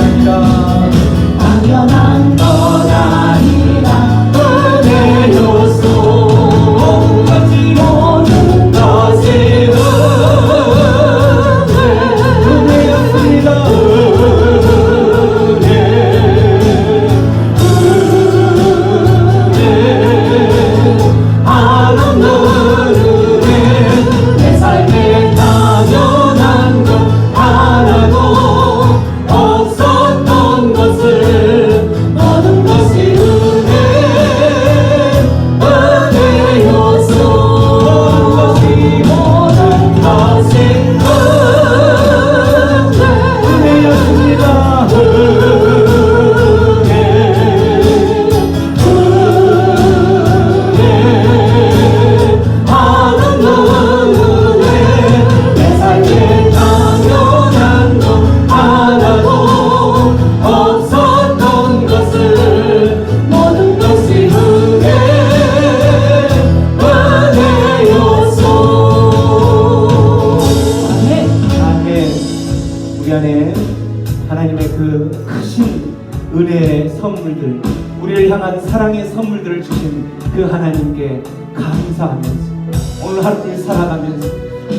아니라 당연한 것 아니라 은혜로서 모든 것이 은혜였습니다. 내 삶에 당연한 것 하나도 없었던 것을 모든 것이 은혜였소. 모든 것이 은혜였습니다. 내 삶에 당연한 것 하나도 없었던 것을 모든 것이 은혜였소. 아멘. 우리 안에 하나님의 그 크신 은혜의 선물들, 우리를 향한 사랑의 선물들을 주신 그 하나님께 감사하면서 오늘 하루를 살아가면서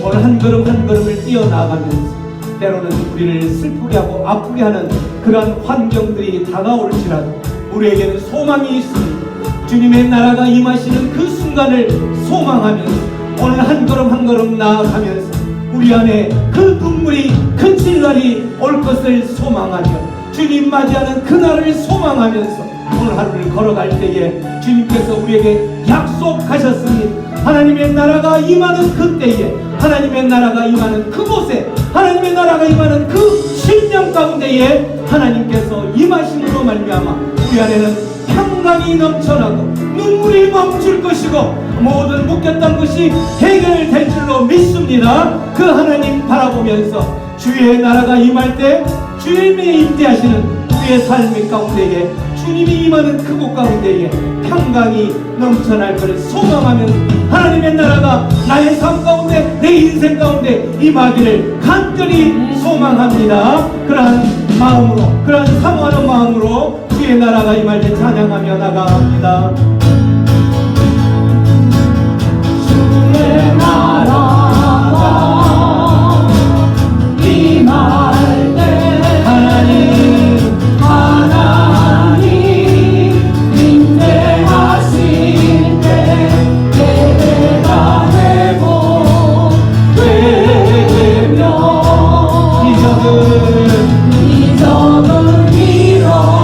오늘 한 걸음 한 걸음을 뛰어나가면서 때로는 우리를 슬프게 하고 아프게 하는 그러한 환경들이 다가올지라도 우리에게는 소망이 있습니다. 주님의 나라가 임하시는 그 순간을 소망하면서 오늘 한 걸음 한 걸음 나아가면서 우리 안에 그 눈물이 그칠 날이 올 것을 소망하며 주님 맞이하는 그날을 소망하면서 오늘 하루를 걸어갈 때에 주님께서 우리에게 약속하셨습니다. 하나님의 나라가 임하는 그때에, 하나님의 나라가 임하는 그곳에, 하나님의 나라가 임하는 그 심령 가운데에 하나님께서 임하심으로 말미암아 우리 안에는 평강이 넘쳐나고 눈물이 멈출 것이고 모든 묶였던 것이 해결될 줄로 믿습니다. 그 하나님 바라보면서 주의 나라가 임할 때 주님이 임재하시는 우리의 삶의 가운데에 주님이 임하는 그곳 가운데에 평강이 넘쳐날 것을 소망하면서 하나님의 나라가 나의 삶 가운데 내 인생 가운데 임하기를 간절히 소망합니다. 그러한 마음으로, 그러한 사모하는 마음으로 주의 나라가 임할 때 찬양하며 나가갑니다. 주의 나라가 임할 때 하나님 임재하실 때 예배가 되고 되며 이적은 일어나네.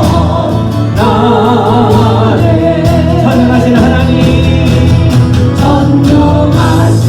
전능하신 하나님, 전능하신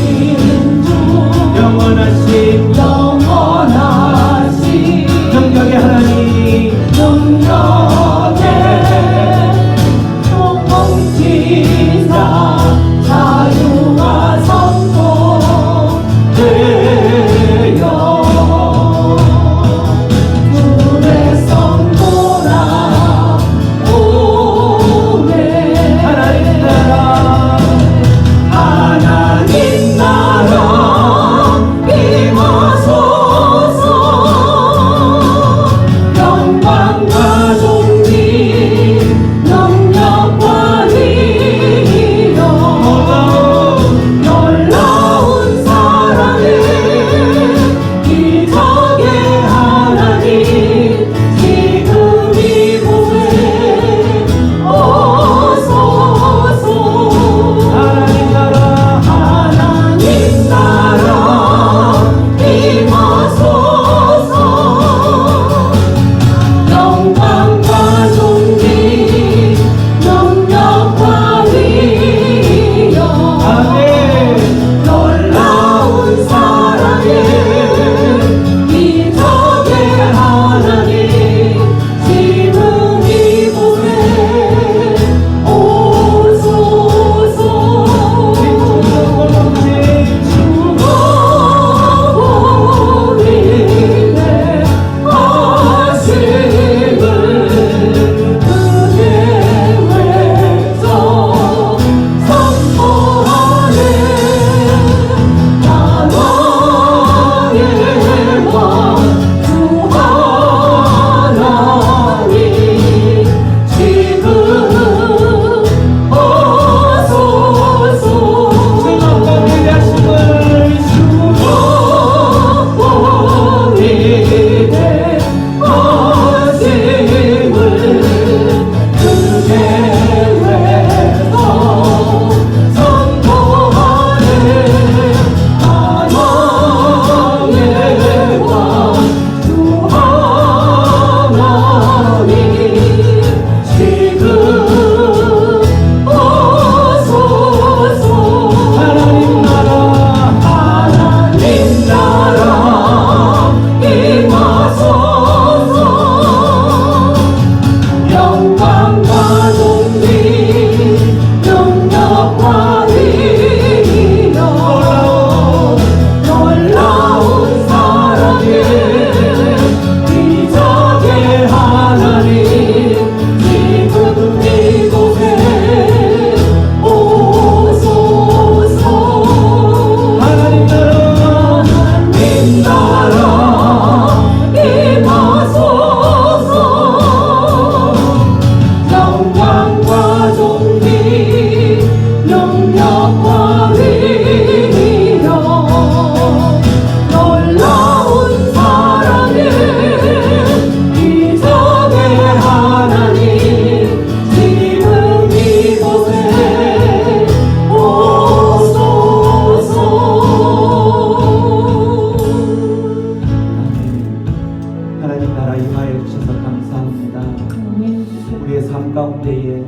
삶 가운데에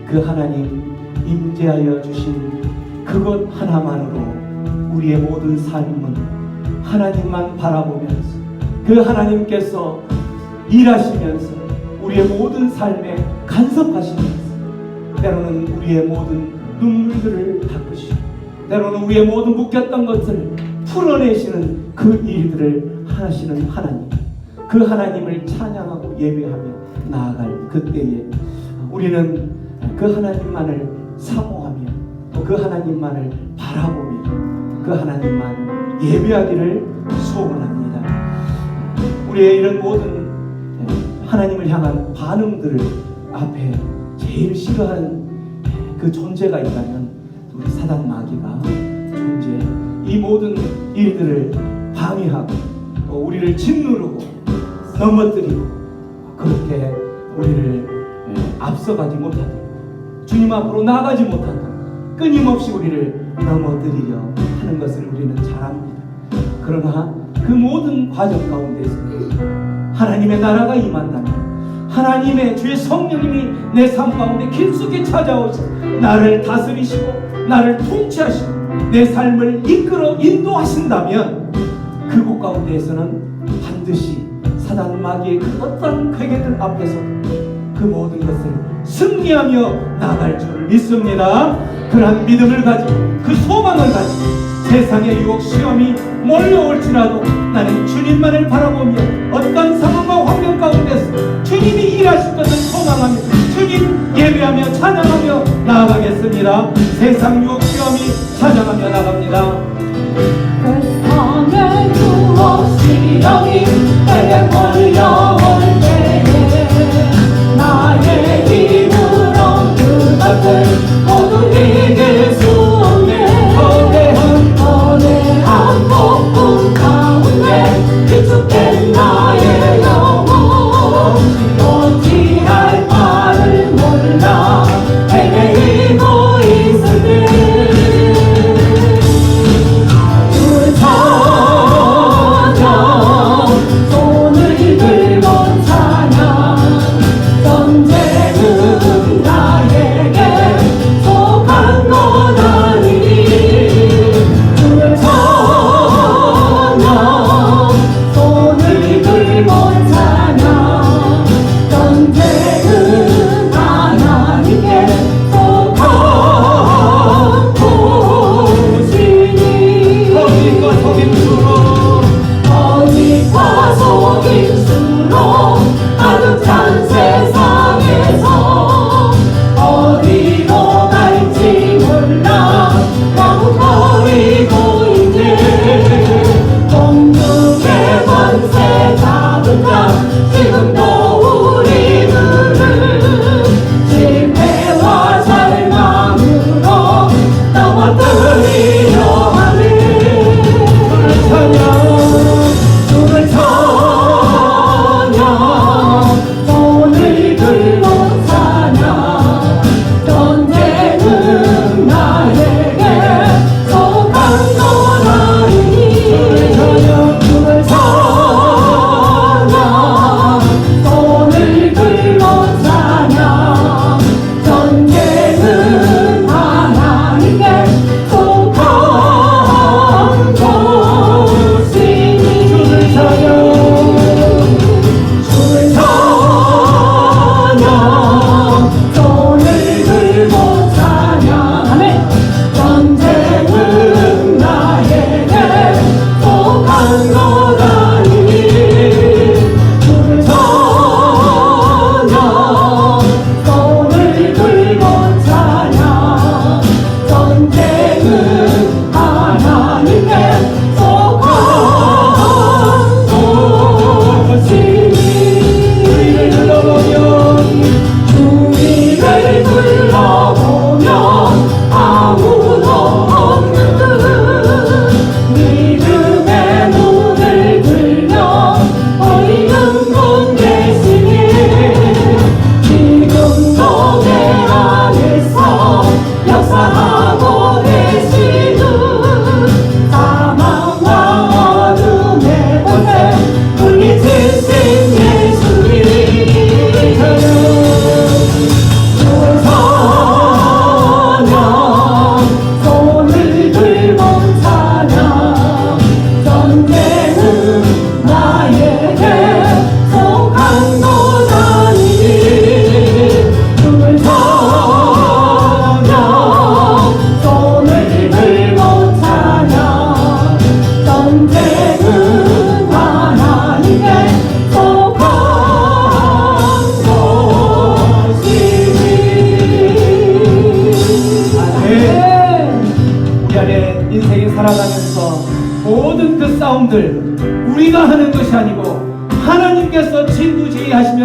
그 하나님 임재하여 주신 그것 하나만으로 우리의 모든 삶은 하나님만 바라보면서 그 하나님께서 일하시면서 우리의 모든 삶에 간섭하시면서 때로는 우리의 모든 눈물들을 닦으시고 때로는 우리의 모든 묶였던 것을 풀어내시는 그 일들을 하시는 하나님, 그 하나님을 찬양하고 예배하며 나아갈 그때에 우리는 그 하나님만을 사모하며 또 그 하나님만을 바라보며 그 하나님만 예배하기를 소원합니다. 우리의 이런 모든 하나님을 향한 반응들을 앞에 제일 싫어하는 그 존재가 있다면 우리 사단 마귀가 존재, 이 모든 일들을 방해하고 또 우리를 짓누르고 넘어뜨리고 그렇게 우리를 앞서가지 못하도록 주님 앞으로 나아가지 못하도록 끊임없이 우리를 넘어뜨리려 하는 것을 우리는 잘 압니다. 그러나 그 모든 과정 가운데서 하나님의 나라가 임한다면 하나님의 주의 성령님이 내 삶 가운데 깊숙이 찾아오셔 나를 다스리시고 나를 통치하시고 내 삶을 이끌어 인도하신다면 그곳 가운데에서는 반드시 사단 마귀의 그 어떤 괴계들 앞에서 그 모든 것을 승리하며 나갈 줄을 믿습니다. 그러한 믿음을 가지고 그 소망을 가지고 세상의 유혹 시험이 몰려올지라도 나는 주님만을 바라보며 어떤 상황과 환경 가운데서 주님이 일하실 것을 소망하며 주님 예배하며 찬양하며 나아가겠습니다. 세상 유혹 시험이 찬양하며 나갑니다. 세상의 유혹 시험이 내게 몰려올 때에 나의 힘으로 그것을 모두 이길 수 없네. 거대한 폭풍 가운데 비축된 나의 영혼 어찌할 바를 몰라 내게 힘이 있을 때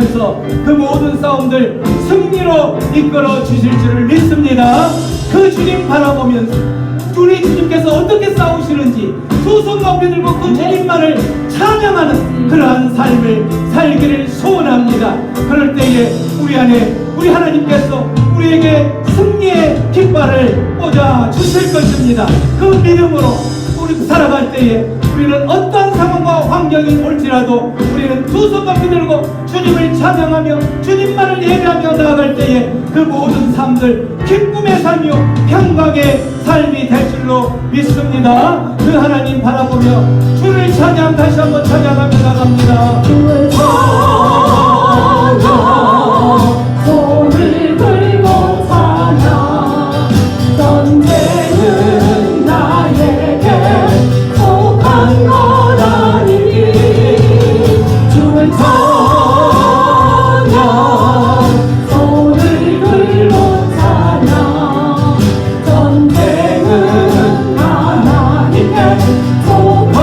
하시면서 그 모든 싸움들 승리로 이끌어 주실 줄을 믿습니다. 그 주님 바라보면서 우리 주님께서 어떻게 싸우시는지 두 손 높이 들고 그 주님만을 찬양하는 그러한 삶을 살기를 소원합니다. 그럴 때에 우리 안에 우리 하나님께서 우리에게 승리의 깃발을 꽂아 주실 것입니다. 그 믿음으로 우리 살아갈 때에 우리는 어떤 상황과 환경이 올지라도 우리는 두 손 높이 들고 주님을 찬양하며 주님만을 예배하며 나아갈 때에 그 모든 삶들 기쁨의 삶이요 평강의 삶이 될 줄로 믿습니다. 그 하나님 바라보며 주를 찬양 다시 한번 찬양하며 나갑니다. 주를 찬양 손을 들고 찬양 전쟁은 나에게 속한 것 아니니 주를 찬양 손을 들고 찬양 전쟁은 하나님께 속한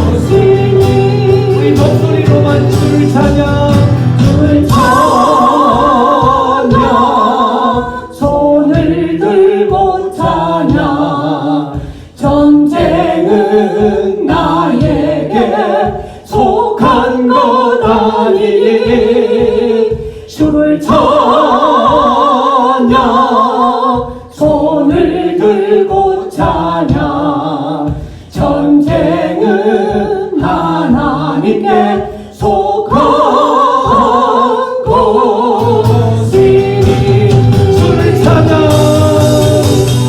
곳이니 우리 목소리로만 주를 찬양 주를 찬양 손을 들고 찬양 전쟁은 나에게 속한 것 아니니 주를 찬양 손을 들고 찬양 전쟁은 하나님께 속한 곳이니 주를 찬양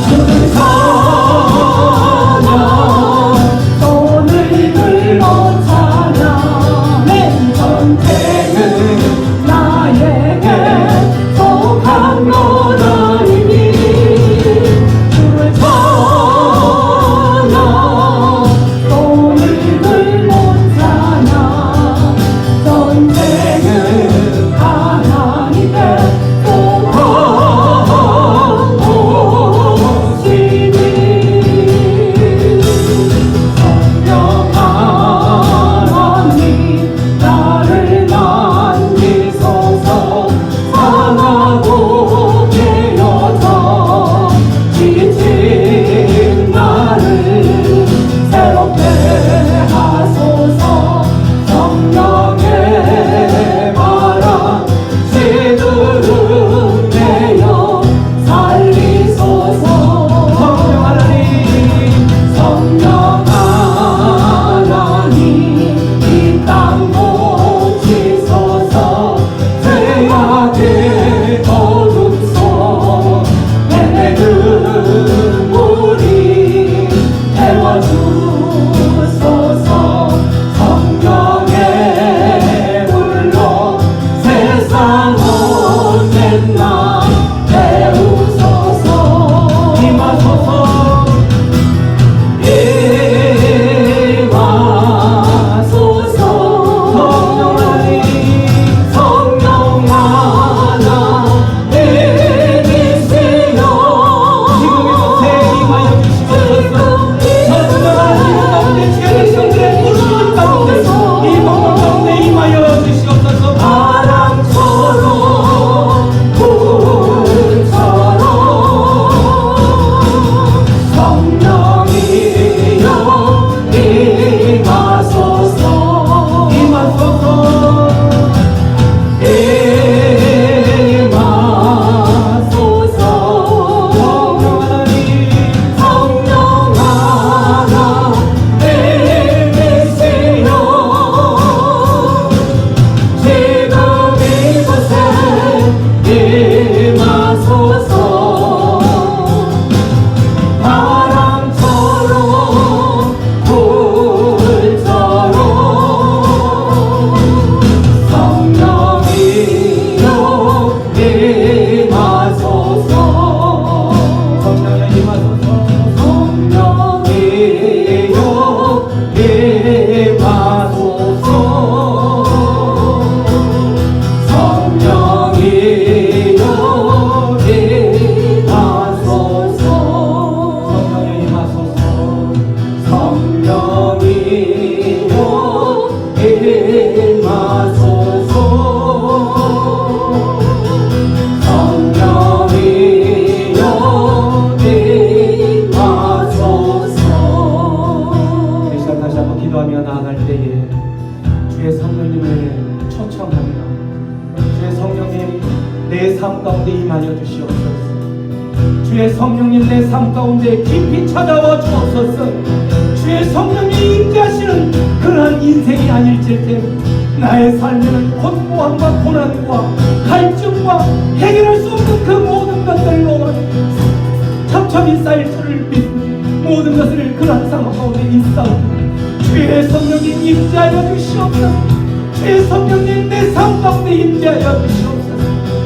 주를 찬양 손을 들고 찬양 내 전쟁은 나에게 속한 것 아니니 주를 찬양 손을 들고 찬양 임하소서. 성령이여 임하소서. 우리 시간 다시 한번 기도하며 나아갈 때에 주의 성령님을 초청하며 주의 성령님 내 삶 가운데 임하여 주시옵소서. 주의 성령님 내 삶 가운데 깊이 찾아와 주옵소서. 주의 성령이 임재하시는 그러한 인생이 아닐지라도 나의 삶에는 고통과 고난과 갈증과 해결할 수 없는 그 모든 것들로 첩첩이 쌓일 줄을 믿고 모든 것을 그러한 상황 가운데 있사오니 주의 성령님 임재하여 주시옵소서. 주의 성령님 내 삶 가운데 임재하여 주시옵소서.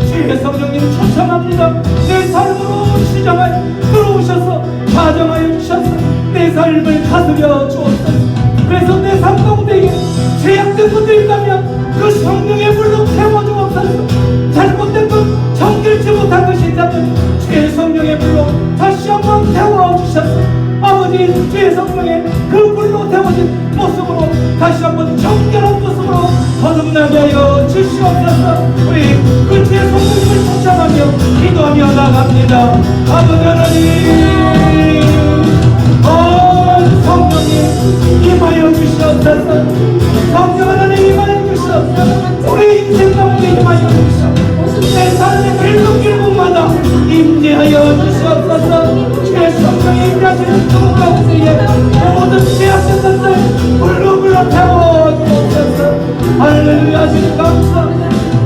주의 성령님 초청합니다. 내 삶으로 시장하여 들어오셔서 가정하여 주셔서 내 삶을 다스려 주옵소서. 그래서 내 삶 가운데 죄악된 것들이 있다면 그 성령의 물로 태워주옵소서. 잘못된 것 정결치 못한 것이 있다면 주의 성령의 물로 다시 한번 태워주셔서 아버지 주의 성령의 그 물로 태워진 모습으로 다시 한번 정결한 모습으로 거듭나게 하여 주시옵소서. 우리 그 주의 성령님을 초청하며 기도하며 나갑니다. 아버지 하나님, 성령님 임하여 주시옵소서. 성령 하나님 임하여 주시옵소서. 우리 인생 가운데 임하여 주시옵소서. 내 삶의 길목길목마다 임재하여 주시옵소서. 주의 성령이 임재하시는 그 가운데에 모든 죄악된 것들 물로 태워 주옵소서. 할렐루야 주님 감사합니다.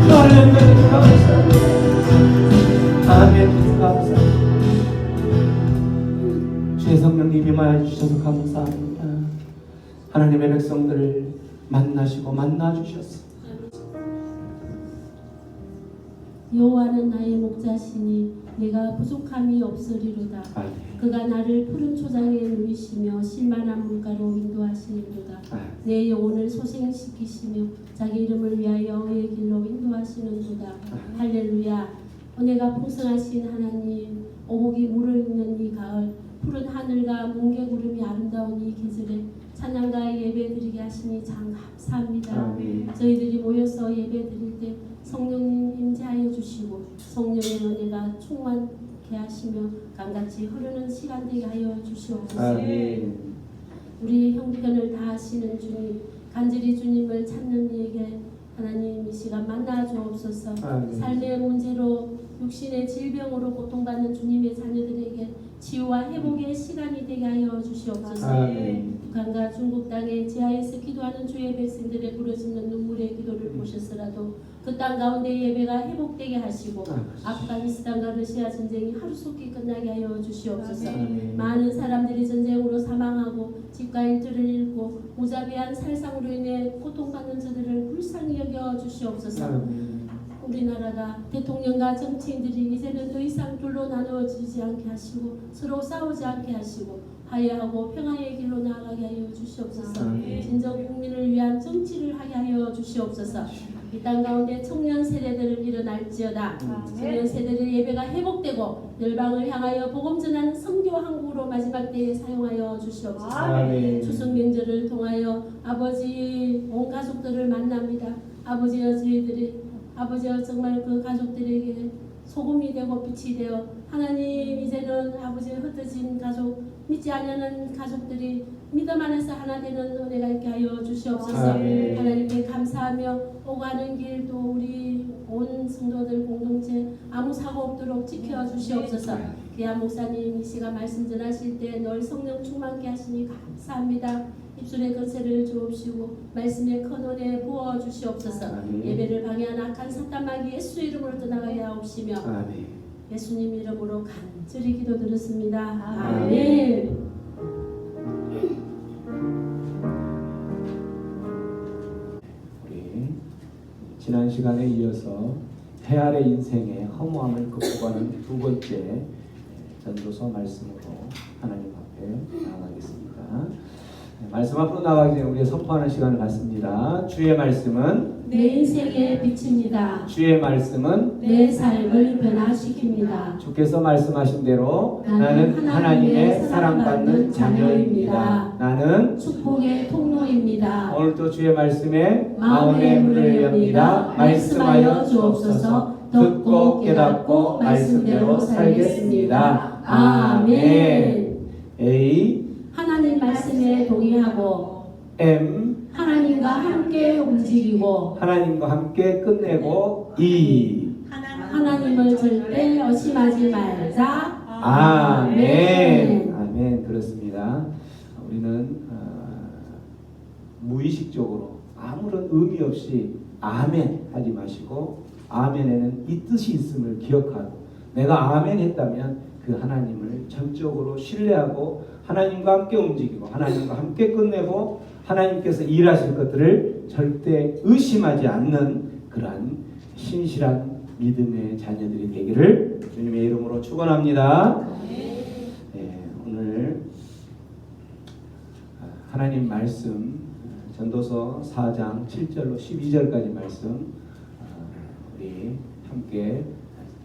할렐루야 주님 감사합니다. 아멘 주님 감사합니다. 주의 성령님 임하여 주셔서 감사합니다. 하나님의 백성들을 만나시고 만나주셨습니다. 여호와는 나의 목자시니 내가 부족함이 없으리로다. 그가 나를 푸른 초장에 누이시며 실만한 물가로 인도하시리로다. 내 영혼을 소생시키시며 자기 이름을 위하여 의의 길로 인도하시는도다. 할렐루야. 은혜가 풍성하신 하나님, 오복이 물을 잇는 이 가을, 푸른 하늘과 뭉게구름이 아름다운 이 계절에 찬양과 예배드리게 하시니 참 감사합니다. 저희들이 모여서 예배드릴 때 성령님 임재하여 주시고 성령의 은혜가 충만케 하시며 강같이 흐르는 시간 되게 하여 주시옵소서. 우리 형편을 다하시는 주님, 간절히 주님을 찾는 이에게 하나님 이 시간 만나 주옵소서. 삶의 문제로 육신의 질병으로 고통받는 주님의 자녀들에게 치유와 회복의 시간이 되게 하여 주시옵소서. 북한과 중국 땅에 지하에서 기도하는 주의 백성들의 부르짖는 눈물의 기도를 보셨으라도 그 땅 가운데 예배가 회복되게 하시고 아프가니스탄과 러시아 전쟁이 하루속히 끝나게 하여 주시옵소서. 많은 사람들이 전쟁으로 사망하고 집과 일들을 잃고 무자비한 살상으로 인해 고통받는 저들을 불쌍히 여겨 주시옵소서. 우리나라가 대통령과 정치인들이 이제는 더 이상 둘로 나누어지지 않게 하시고 서로 싸우지 않게 하시고 화해하고 평화의 길로 나아가게 하여 주시옵소서. 진정 국민을 위한 정치를 하게 하여 주시옵소서. 이 땅 가운데 청년 세대들을 일어날지어다. 청년 세대들의 예배가 회복되고 열방을 향하여 복음 전하는 선교 항구로 마지막 때에 사용하여 주시옵소서. 추석 명절을 통하여 아버지 온 가족들을 만납니다. 아버지여 저희들이 아버지여 정말 그 가족들에게 소금이 되고 빛이 되어 하나님 이제는 아버지의 흩어진 가족 믿지 않는 가족들이 믿음 안에서 하나 되는 은혜가 있게 하여 주시옵소서. 하나님께 감사하며 오가는 길도 우리 온 성도들 공동체 아무 사고 없도록 지켜 주시옵소서. 귀한 목사님 이 시간 말씀 전하실 때 늘 성령 충만케 하시니 감사합니다. 입술에 건세를 주옵시고 말씀에 큰 은혜 부어 주시옵소서. 예배를 방해한 악한 사탄마귀 예수 이름으로 떠나가게 하옵시며 예수님 이름으로 간절히 기도 드렸습니다. 아멘. 우리 지난 시간에 이어서 헤아래 인생의 허무함을 극복하는 두 번째 전도서 말씀으로 하나님 앞에 나아가겠습니다. 말씀 앞으로 나가기 전에 우리가 선포하는 시간을 갖습니다. 주의 말씀은 내 인생의 빛입니다. 주의 말씀은 내 삶을 변화시킵니다. 주께서 말씀하신 대로 나는 나는 하나님의 사랑받는 자녀입니다. 나는 축복의 통로입니다. 오늘도 주의 말씀에 마음의 문을 엽니다. 말씀하여 주옵소서. 듣고 깨닫고 말씀대로 살겠습니다. 아멘. A 하나님 말씀에 동의하고 M 하나님과 함께 움직이고 하나님과 함께 끝내고 E 하나님을 절대 의심하지 말자. 아멘. 아멘. 그렇습니다. 우리는 무의식적으로 아무런 의미 없이 아멘 하지 마시고 아멘에는 이 뜻이 있음을 기억하고 내가 아멘 했다면 그 하나님을 전적으로 신뢰하고 하나님과 함께 움직이고 하나님과 함께 끝내고 하나님께서 일하실 것들을 절대 의심하지 않는 그러한 신실한 믿음의 자녀들이 되기를 주님의 이름으로 축원합니다. 오늘 하나님 말씀 전도서 4장 7절로 12절까지 말씀 우리 함께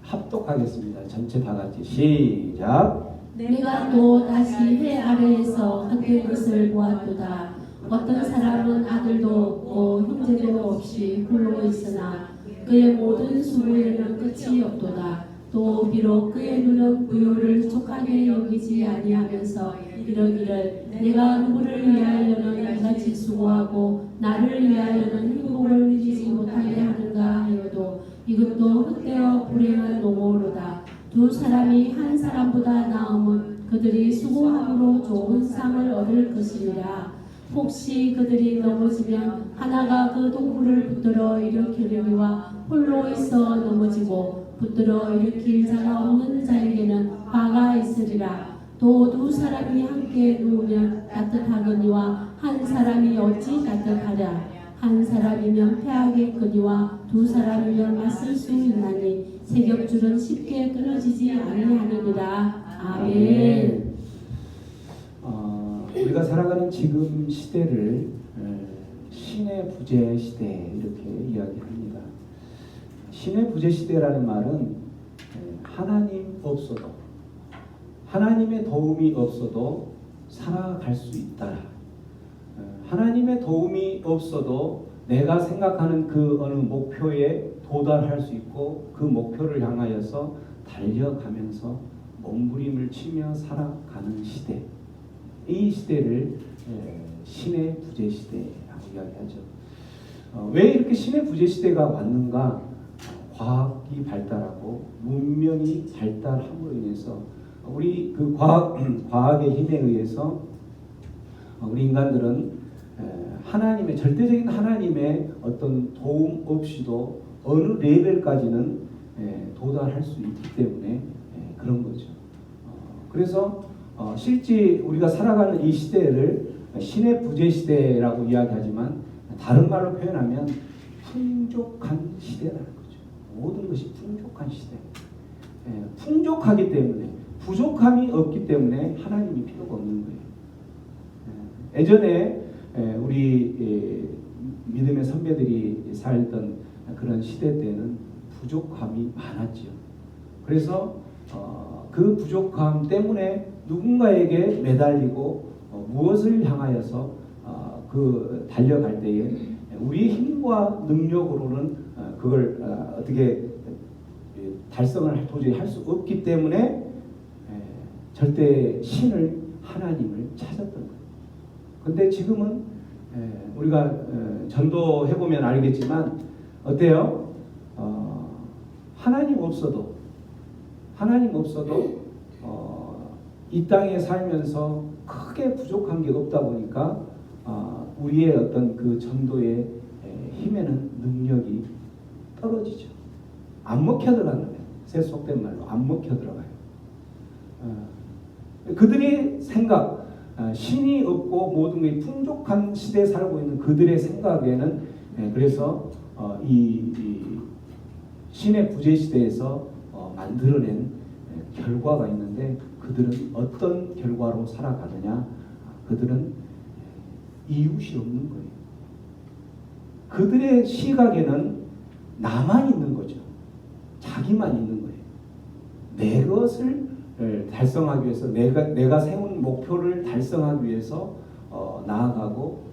합독하겠습니다. 전체 다 같이 시작. 내가 또 다시 해 아래에서 헛된 것을 보았도다. 어떤 사람은 아들도 없고 형제도 없이 홀로 있으나 그의 모든 수고에는 끝이 없도다. 또 비록 그의 눈은 부요를 족하게 여기지 아니하면서 이러기를 내가 누구를 위하여는 이같이 수고하고 나를 위하여는 행복을 누리지 못하게 하는가 하여도 이것도 헛되어 불행한 노고로다. 두 사람이 한 사람보다 나음은 그들이 수고함으로 좋은 상을 얻을 것이니라. 혹시 그들이 넘어지면 하나가 그 동물을 붙들어 일으키려니와 홀로 있어 넘어지고 붙들어 일으킬 자가 없는 자에게는 화가 있으리라. 또 두 사람이 함께 누우면 따뜻하거니와 한 사람이 어찌 따뜻하랴. 한 사람이면 패하겠거니와 두 사람이면 맞설 수 있나니 세겹줄은 쉽게 끊어지지 아니하느니라. 아멘. 우리가 살아가는 지금 시대를 신의 부재 시대 이렇게 이야기합니다. 신의 부재 시대라는 말은 하나님 없어도 하나님의 도움이 없어도 살아갈 수 있다. 하나님의 도움이 없어도 내가 생각하는 그 어느 목표에 도달할 수 있고 그 목표를 향하여서 달려가면서 몸부림을 치며 살아가는 시대. 이 시대를 신의 부재 시대라고 이야기하죠. 왜 이렇게 신의 부재 시대가 왔는가? 과학이 발달하고 문명이 발달함으로 인해서 우리 그 과학의 힘에 의해서 우리 인간들은 하나님의 절대적인 하나님의 어떤 도움 없이도 어느 레벨까지는 도달할 수 있기 때문에 그런 거죠. 그래서 실제 우리가 살아가는 이 시대를 신의 부재 시대라고 이야기하지만 다른 말로 표현하면 풍족한 시대라는 거죠. 모든 것이 풍족한 시대. 풍족하기 때문에 부족함이 없기 때문에 하나님이 필요가 없는 거예요. 예전에 우리 믿음의 선배들이 살던 그런 시대 때는 부족함이 많았죠. 그래서 그 부족함 때문에 누군가에게 매달리고 무엇을 향하여서 그 달려갈 때에 우리의 힘과 능력으로는 그걸 어떻게 달성을 도저히 할 수 없기 때문에 절대 신을 하나님을 찾았던 거예요. 근데 지금은 우리가 전도해 보면 알겠지만 어때요? 하나님 없어도 이 땅에 살면서 크게 부족한 게 없다 보니까 우리의 어떤 그 전도의 힘에는 능력이 떨어지죠. 안 먹혀 들어가는 거예요. 새 속된 말로 안 먹혀 들어가요. 그들의 생각, 신이 없고 모든 게 풍족한 시대에 살고 있는 그들의 생각에는 그래서 이 신의 부재 시대에서 만들어낸 결과가 있는데 그들은 어떤 결과로 살아가느냐? 그들은 이웃이 없는 거예요. 그들의 시각에는 나만 있는 거죠. 자기만 있는 거예요. 내 것을 달성하기 위해서 내가 세운 목표를 달성하기 위해서 나아가고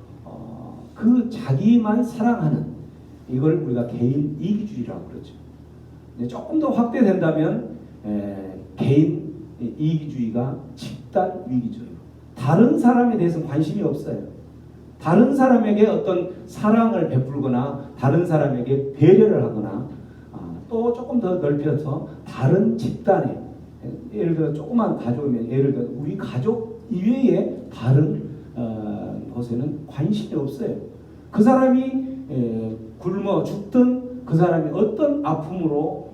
그 자기만 사랑하는 이걸 우리가 개인 이기주의라고 그러죠. 조금 더 확대된다면 개인 이기주의가 집단 위기주의. 다른 사람에 대해서는 관심이 없어요. 다른 사람에게 어떤 사랑을 베풀거나 다른 사람에게 배려를 하거나 또 조금 더 넓혀서 다른 집단에 예를 들어 조그만 가족이면 예를 들어 우리 가족 이외에 다른 곳에는 관심이 없어요. 그 사람이 굶어 죽든 그 사람이 어떤 아픔으로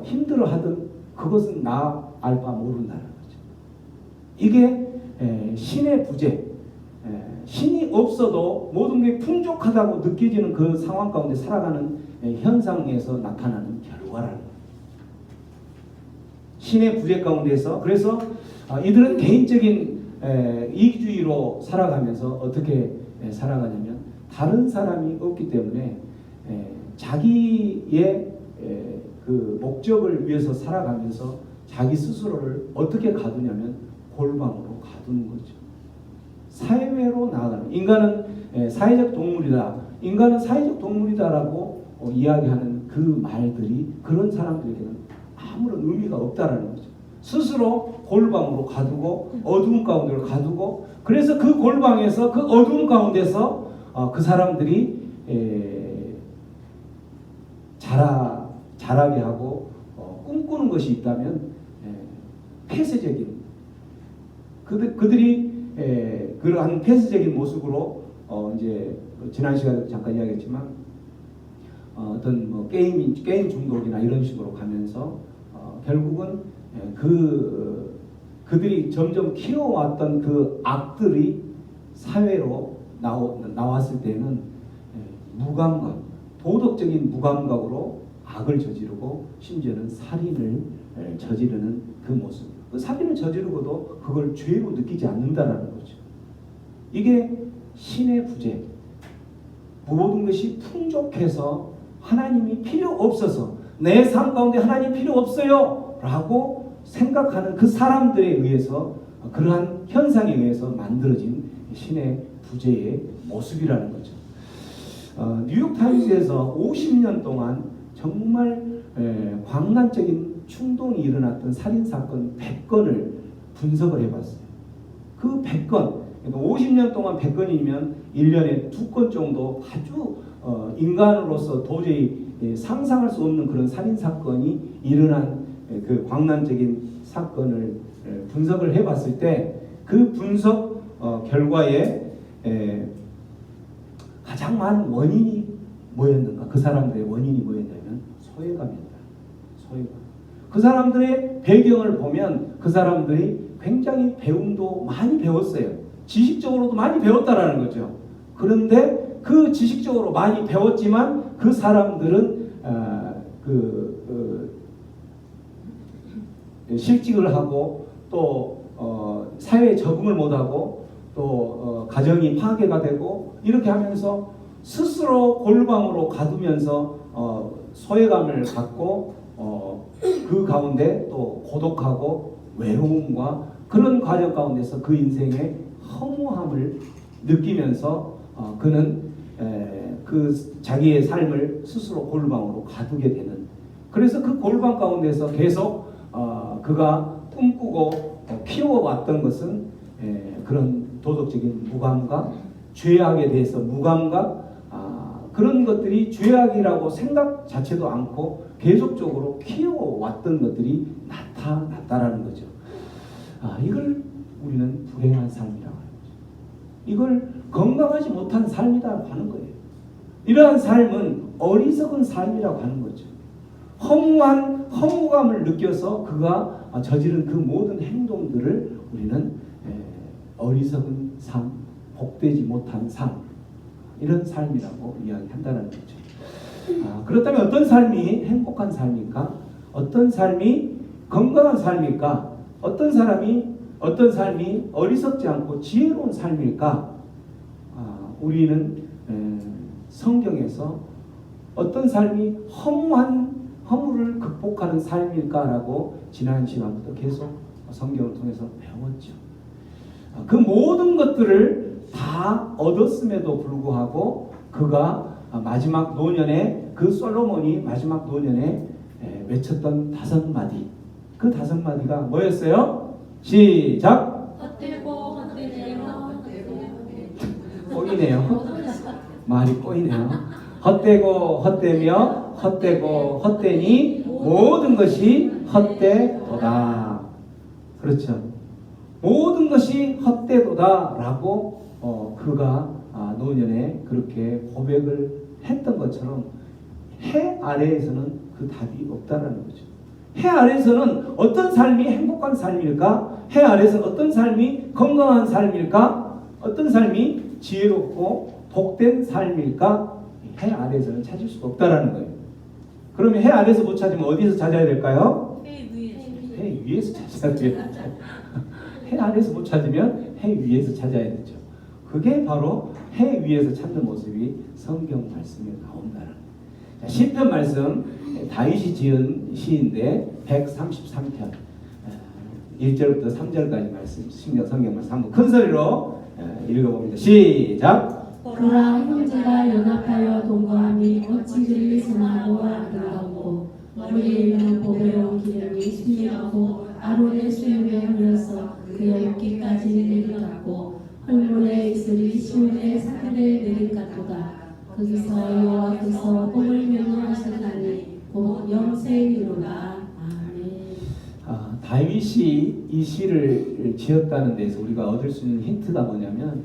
힘들어하든 그것은 나 알 바 모른다는 거죠. 이게 신의 부재, 신이 없어도 모든 게 풍족하다고 느껴지는 그 상황 가운데 살아가는 현상에서 나타나는 결과라는 거예요. 신의 부재 가운데서 그래서 이들은 개인적인 이기주의로 살아가면서 어떻게 살아가냐면 다른 사람이 없기 때문에 자기의 그 목적을 위해서 살아가면서 자기 스스로를 어떻게 가두냐면 골방으로 가두는 거죠. 사회로 나아가는 인간은 사회적 동물이다. 인간은 사회적 동물이다라고 이야기하는 그 말들이 그런 사람들에게는 아무런 의미가 없다라는 거죠. 스스로 골방으로 가두고 어두운 가운데로 가두고 그래서 그 골방에서 그 어두운 가운데서 그 사람들이 자라게 하고 꿈꾸는 것이 있다면 폐쇄적인 그들이 그러한 폐쇄적인 모습으로 이제 지난 시간에 잠깐 이야기했지만 어떤 뭐 게임 중독이나 이런 식으로 가면서 결국은 그들이 점점 키워왔던 그 악들이 사회로 나왔을 때는 무감각, 도덕적인 무감각으로 악을 저지르고 심지어는 살인을 저지르는 그 모습. 그 살인을 저지르고도 그걸 죄로 느끼지 않는다라는 거죠. 이게 신의 부재. 모든 것이 풍족해서 하나님이 필요 없어서 내 삶 가운데 하나님 필요 없어요 라고 생각하는 그 사람들에 의해서 그러한 현상에 의해서 만들어진 신의 부재의 모습이라는 거죠. 뉴욕타임스에서 50년 동안 정말 광란적인 충동이 일어났던 살인사건 100건을 분석을 해봤어요. 그 100건, 그러니까 50년 동안 100건이면 1년에 2건 정도 아주 인간으로서 도저히 상상할 수 없는 그런 살인사건이 일어난 그 광란적인 사건을 분석을 해봤을 때 그 분석 결과에 가장 많은 원인이 뭐였는가? 그 사람들의 원인이 뭐였냐면 소외감이었다. 소외감. 그 사람들의 배경을 보면 그 사람들이 굉장히 배움도 많이 배웠어요. 지식적으로도 많이 배웠다라는 거죠. 그런데 그 지식적으로 많이 배웠지만 그 사람들은 실직을 하고 또 사회에 적응을 못하고 또 가정이 파괴가 되고 이렇게 하면서 스스로 골방으로 가두면서 소외감을 갖고 그 가운데 또 고독하고 외로움과 그런 과정 가운데서 그 인생의 허무함을 느끼면서 그는 그 자기의 삶을 스스로 골방으로 가두게 되는 그래서 그 골방 가운데서 계속 그가 꿈꾸고 키워왔던 것은 그런 도덕적인 무감각, 죄악에 대해서 무감각 그런 것들이 죄악이라고 생각 자체도 않고 계속적으로 키워왔던 것들이 나타났다라는 거죠. 이걸 우리는 불행한 삶이라고 하는 거죠. 이걸 건강하지 못한 삶이라고 하는 거예요. 이러한 삶은 어리석은 삶이라고 하는 거죠. 허무감을 느껴서 그가 저지른 그 모든 행동들을 우리는 어리석은 삶, 복되지 못한 삶 이런 삶이라고 이야기한다는 거죠. 그렇다면 어떤 삶이 행복한 삶일까? 어떤 삶이 건강한 삶일까? 어떤 삶이 어리석지 않고 지혜로운 삶일까? 우리는 성경에서 어떤 삶이 허물을 극복하는 삶일까라고 지난 시간부터 계속 성경을 통해서 배웠죠. 그 모든 것들을 다 얻었음에도 불구하고 그가 마지막 노년에 그 솔로몬이 마지막 노년에 외쳤던 5마디, 그 5마디가 뭐였어요? 시작! 헛되고 헛되며 꼬이네요. 말이 꼬이네요. 헛되고 헛되며 헛되고 헛되니 모든 것이 헛되도다. 그렇죠. 모든 것이 헛되도다라고 그가 노년에 그렇게 고백을 했던 것처럼 해 아래에서는 그 답이 없다라는 거죠. 해 아래에서는 어떤 삶이 행복한 삶일까? 해 아래에서는 어떤 삶이 건강한 삶일까? 어떤 삶이 지혜롭고 복된 삶일까? 해 아래에서는 찾을 수가 없다라는 거예요. 그러면 해 아래에서 못 찾으면 어디서 찾아야 될까요? 해 위에서 찾아야 돼요. 해 아래에서 못 찾으면 해 위에서 찾아야 되죠. 그게 바로 해 위에서 찾는 모습이 성경 말씀에 나온다는 거예요. 자, 시편 말씀 다윗이 지은 시인데 133편 1절부터 3절까지 말씀 성경 말씀 한번 큰 소리로 읽어봅니다. 시작! 그라 형제가 연합하여 동거함이 어찌 그리 선하고 아름다웠고 머리에 있는 보배로운 기름이 수염하고 아론의 수염에 흘러서 그의 어깨까지 내려갔고 헐문에 이슬이 시온의 산에 내려갔도다. 거기서 여호와께서 복을 명령하셨나니 곧 영생이로다. 아멘. 다윗이 이 시를 지었다는 데서 우리가 얻을 수 있는 힌트가 뭐냐면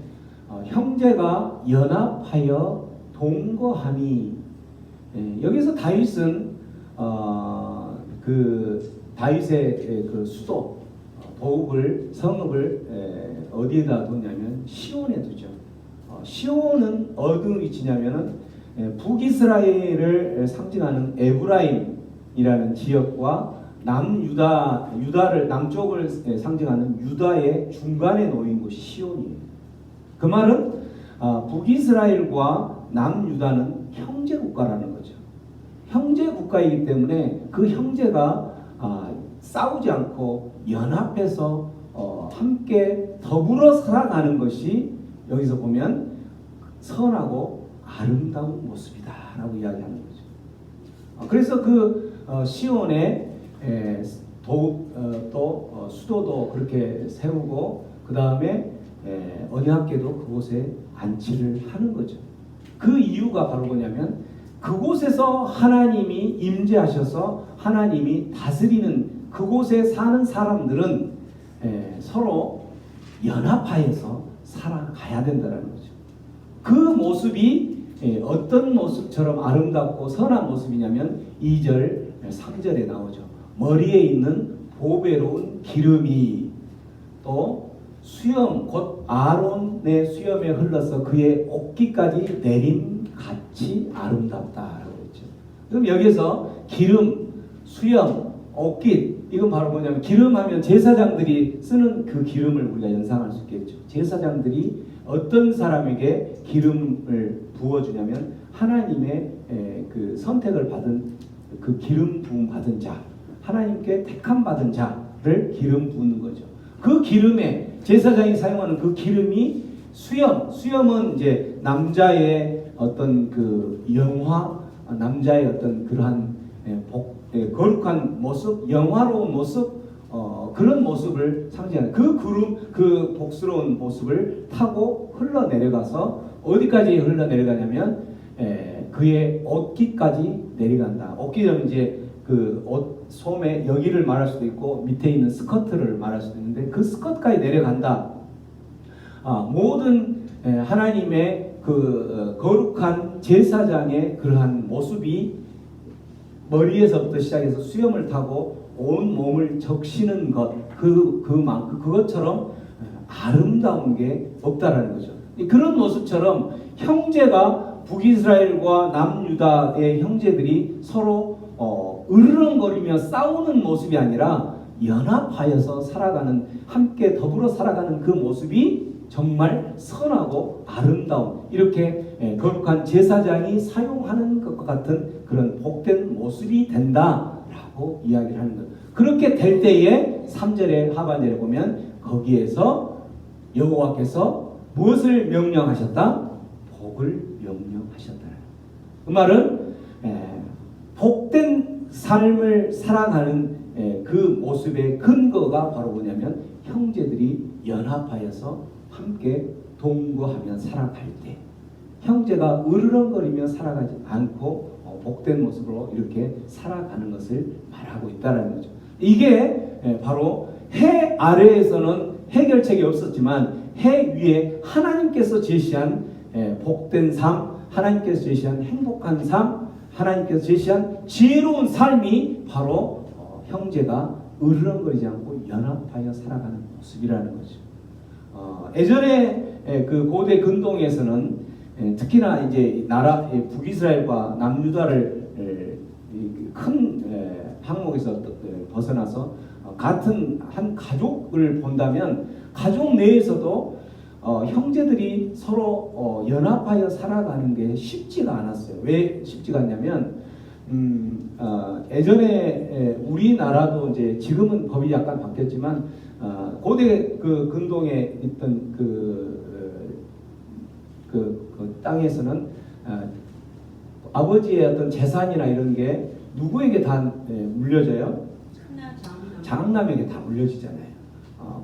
형제가 연합하여 동거함이 여기서 다윗은 그 다윗의 그 수도 도읍을 성읍을 어디에다 뒀냐면 시온에 두죠. 시온은 어느 위치냐면은 북이스라엘을 상징하는 에브라임이라는 지역과 유다를 남쪽을 상징하는 유다의 중간에 놓인 곳이 시온이에요. 그 말은 북이스라엘과 남유다는 형제 국가라는 거죠. 형제 국가이기 때문에 그 형제가 싸우지 않고 연합해서 함께 더불어 살아가는 것이 여기서 보면 선하고 아름다운 모습이다라고 이야기하는 거죠. 그래서 그 시온에 또 수도도 그렇게 세우고 그 다음에 언약궤도 그곳에 안치를 하는 거죠. 그 이유가 바로 뭐냐면 그곳에서 하나님이 임재하셔서 하나님이 다스리는 그곳에 사는 사람들은 서로 연합하여서 살아가야 된다는 거죠. 그 모습이 어떤 모습처럼 아름답고 선한 모습이냐면 2절, 3절에 나오죠. 머리에 있는 보배로운 기름이 또 수염, 곧 아론의 수염에 흘러서 그의 옷깃까지 내림 같이 아름답다라고 했죠. 그럼 여기서 기름, 수염, 옷깃 이건 바로 뭐냐면 기름하면 제사장들이 쓰는 그 기름을 우리가 연상할 수 있겠죠. 제사장들이 어떤 사람에게 기름을 부어주냐면 하나님의 그 선택을 받은 그 기름 부음 받은 자, 하나님께 택함 받은 자를 기름 부는 거죠. 그 기름에 제사장이 사용하는 그 기름이 수염은 이제 남자의 어떤 그 영화, 남자의 어떤 그러한 거룩한 모습, 영화로운 모습, 그런 모습을 상징하는 그 복스러운 모습을 타고 흘러내려가서 어디까지 흘러내려가냐면 그의 옷깃까지 내려간다. 옷깃은 이제 그 옷 소매 여기를 말할 수도 있고 밑에 있는 스커트를 말할 수도 있는데 그 스커트까지 내려간다. 모든 하나님의 그 거룩한 제사장의 그러한 모습이 머리에서부터 시작해서 수염을 타고 온 몸을 적시는 것 그것처럼 아름다운 게 없다라는 거죠. 그런 모습처럼 형제가 북이스라엘과 남유다의 형제들이 서로 으르렁거리며 싸우는 모습이 아니라 연합하여서 살아가는 함께 더불어 살아가는 그 모습이 정말 선하고 아름다운 이렇게 거룩한 제사장이 사용하는 것과 같은 그런 복된 모습이 된다라고 이야기를 하는 거예요. 그렇게 될 때에 3절의 하반절에 보면 거기에서 여호와께서 무엇을 명령하셨다? 복을 명령하셨다. 그 말은 복된 삶을 살아가는 그 모습의 근거가 바로 뭐냐면 형제들이 연합하여서 함께 동거하며 살아갈 때 형제가 으르렁거리며 살아가지 않고 복된 모습으로 이렇게 살아가는 것을 말하고 있다는 거죠. 이게 바로 해 아래에서는 해결책이 없었지만 해 위에 하나님께서 제시한 복된 삶, 하나님께서 제시한 행복한 삶, 하나님께서 제시한 지혜로운 삶이 바로 형제가 으르렁거리지 않고 연합하여 살아가는 모습이라는 거죠. 예전에 그 고대 근동에서는 특히나 이제 나라 북이스라엘과 남유다를 큰 항목에서 벗어나서 같은 한 가족을 본다면 가족 내에서도 형제들이 서로 연합하여 살아가는 게 쉽지가 않았어요. 왜 쉽지가 않냐면 예전에 우리나라도 이제 지금은 법이 약간 바뀌었지만 고대 그 근동에 있던 그 땅에서는 아버지의 어떤 재산이나 이런 게 누구에게 다 물려져요? 장남에게 다 물려지잖아요.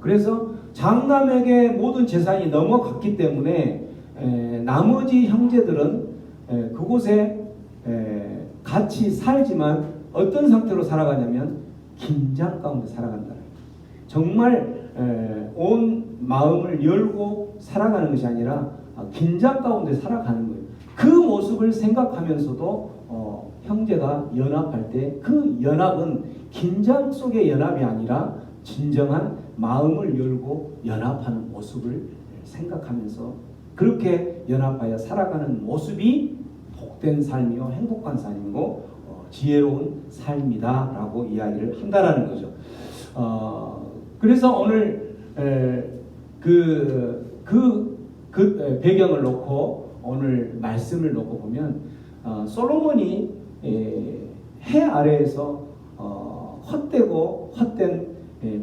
그래서 장남에게 모든 재산이 넘어갔기 때문에 나머지 형제들은 그곳에 같이 살지만 어떤 상태로 살아가냐면 긴장 가운데 살아간다. 정말 온 마음을 열고 살아가는 것이 아니라 긴장 가운데 살아가는 거예요. 그 모습을 생각하면서도 형제가 연합할 때 그 연합은 긴장 속의 연합이 아니라 진정한 마음을 열고 연합하는 모습을 생각하면서 그렇게 연합하여 살아가는 모습이 복된 삶이요 행복한 삶이고 지혜로운 삶이다라고 이야기를 한다라는 거죠. 그래서 오늘 그 배경을 놓고 오늘 말씀을 놓고 보면 솔로몬이 해 아래에서 헛되고 헛된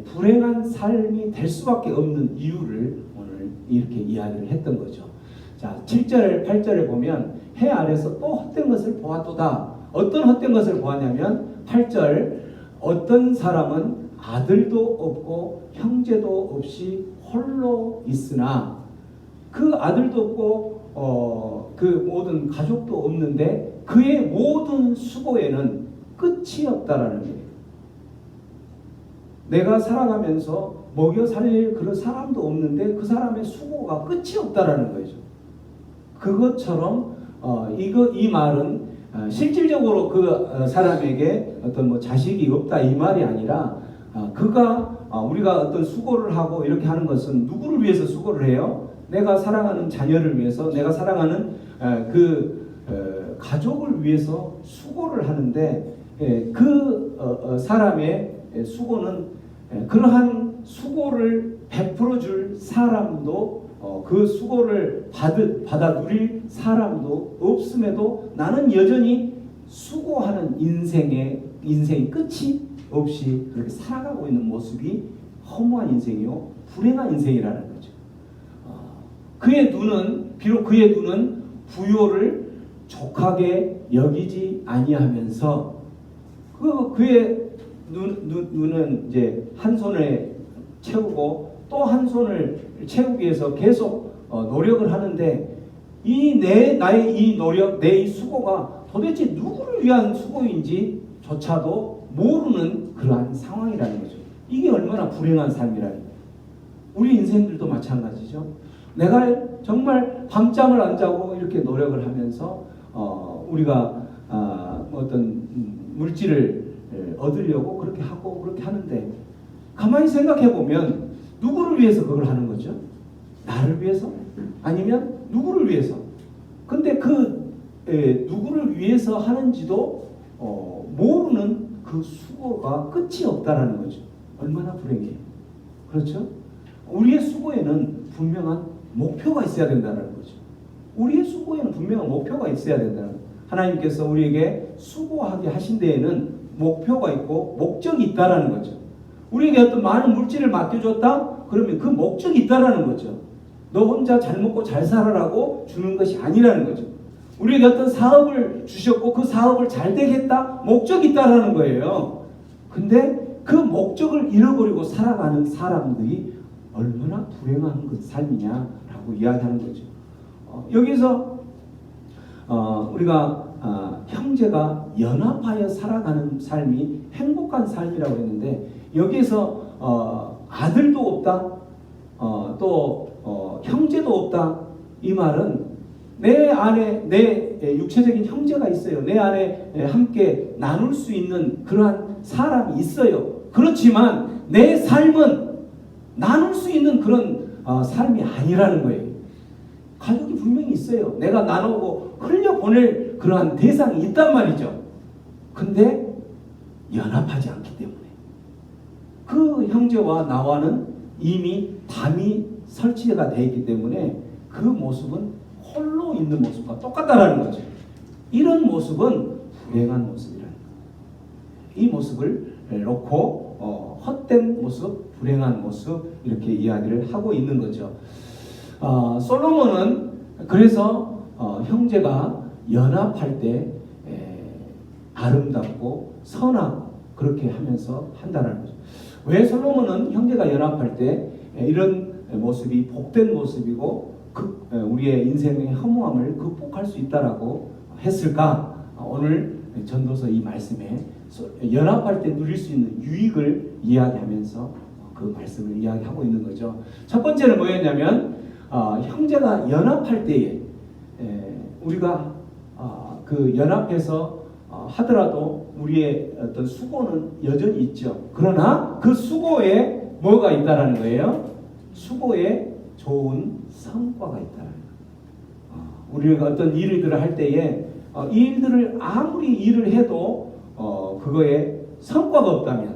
불행한 삶이 될 수밖에 없는 이유를 오늘 이렇게 이야기를 했던 거죠. 자, 7절, 8절에 보면 해 아래에서 또 헛된 것을 보았도다. 어떤 헛된 것을 보았냐면 8절 어떤 사람은 아들도 없고 형제도 없이 홀로 있으나 그 아들도 없고 그 모든 가족도 없는데 그의 모든 수고에는 끝이 없다라는 거예요. 내가 살아가면서 먹여 살릴 그런 사람도 없는데 그 사람의 수고가 끝이 없다라는 거죠. 그것처럼 이 말은 실질적으로 그 사람에게 어떤 뭐 자식이 없다 이 말이 아니라 우리가 어떤 수고를 하고 이렇게 하는 것은 누구를 위해서 수고를 해요? 내가 사랑하는 자녀를 위해서, 내가 사랑하는 가족을 위해서 수고를 하는데 그 사람의 수고는 그러한 수고를 베풀어 줄 사람도 그 수고를 받아 누릴 사람도 없음에도 나는 여전히 수고하는 인생이 끝이 없이 그렇게 살아가고 있는 모습이 허무한 인생이요 불행한 인생이라는 거죠. 비록 그의 눈은 부요를 족하게 여기지 아니하면서 그의 눈은 이제 한 손에 채우고 또 한 손을 채우기 위해서 계속 노력을 하는데 나의 이 노력, 내 이 수고가 도대체 누구를 위한 수고인지조차도 모르는 그러한 상황이라는 거죠. 이게 얼마나 불행한 삶이라는 거예요. 우리 인생들도 마찬가지죠. 내가 정말 밤잠을 안 자고 이렇게 노력을 하면서 우리가 어떤 물질을 얻으려고 그렇게 하고 그렇게 하는데 가만히 생각해 보면 누구를 위해서 그걸 하는 거죠? 나를 위해서? 아니면 누구를 위해서? 근데 누구를 위해서 하는지도 모르는 그 수고가 끝이 없다라는 거죠. 얼마나 불행해요. 그렇죠? 우리의 수고에는 분명한 목표가 있어야 된다는 거죠. 우리의 수고에는 분명한 목표가 있어야 된다는 거죠. 하나님께서 우리에게 수고하게 하신 데에는 목표가 있고 목적이 있다라는 거죠. 우리에게 어떤 많은 물질을 맡겨줬다? 그러면 그 목적이 있다라는 거죠. 너 혼자 잘 먹고 잘 살아라고 주는 것이 아니라는 거죠. 우리에게 어떤 사업을 주셨고 그 사업을 잘 되겠다? 목적이 있다라는 거예요. 근데 그 목적을 잃어버리고 살아가는 사람들이 얼마나 불행한 그 삶이냐라고 이야기하는 거죠. 여기서 우리가 형제가 연합하여 살아가는 삶이 행복한 삶이라고 했는데 여기에서 아들도 없다, 또 형제도 없다, 이 말은 내 안에 내 육체적인 형제가 있어요. 내 안에 함께 나눌 수 있는 그러한 사람이 있어요. 그렇지만 내 삶은 나눌 수 있는 그런 삶이 아니라는 거예요. 가족이 분명히 있어요. 내가 나누고 흘려보낼 그러한 대상이 있단 말이죠. 근데 연합하지 않기 때문에 그 형제와 나와는 이미 담이 설치가 되어 있기 때문에 그 모습은 홀로 있는 모습과 똑같다라는 거죠. 이런 모습은 불행한 모습이라는 거예요. 이 모습을 놓고 헛된 모습, 불행한 모습 이렇게 이야기를 하고 있는 거죠. 솔로몬은 그래서 형제가 연합할 때 아름답고 선하고 그렇게 하면서 한다는 거죠. 왜 솔로몬은 형제가 연합할 때 이런 모습이 복된 모습이고 우리의 인생의 허무함을 극복할 수 있다라고 했을까? 오늘 전도서 이 말씀에 연합할 때 누릴 수 있는 유익을 이야기하면서 그 말씀을 이야기하고 있는 거죠. 첫 번째는 뭐였냐면 형제가 연합할 때에 우리가 그 연합해서 하더라도 우리의 어떤 수고는 여전히 있죠. 그러나 그 수고에 뭐가 있다라는 거예요? 수고에 좋은 성과가 있다라는 거예요. 우리가 어떤 일들을 할 때에 이 일들을 아무리 일을 해도 그거에 성과가 없다면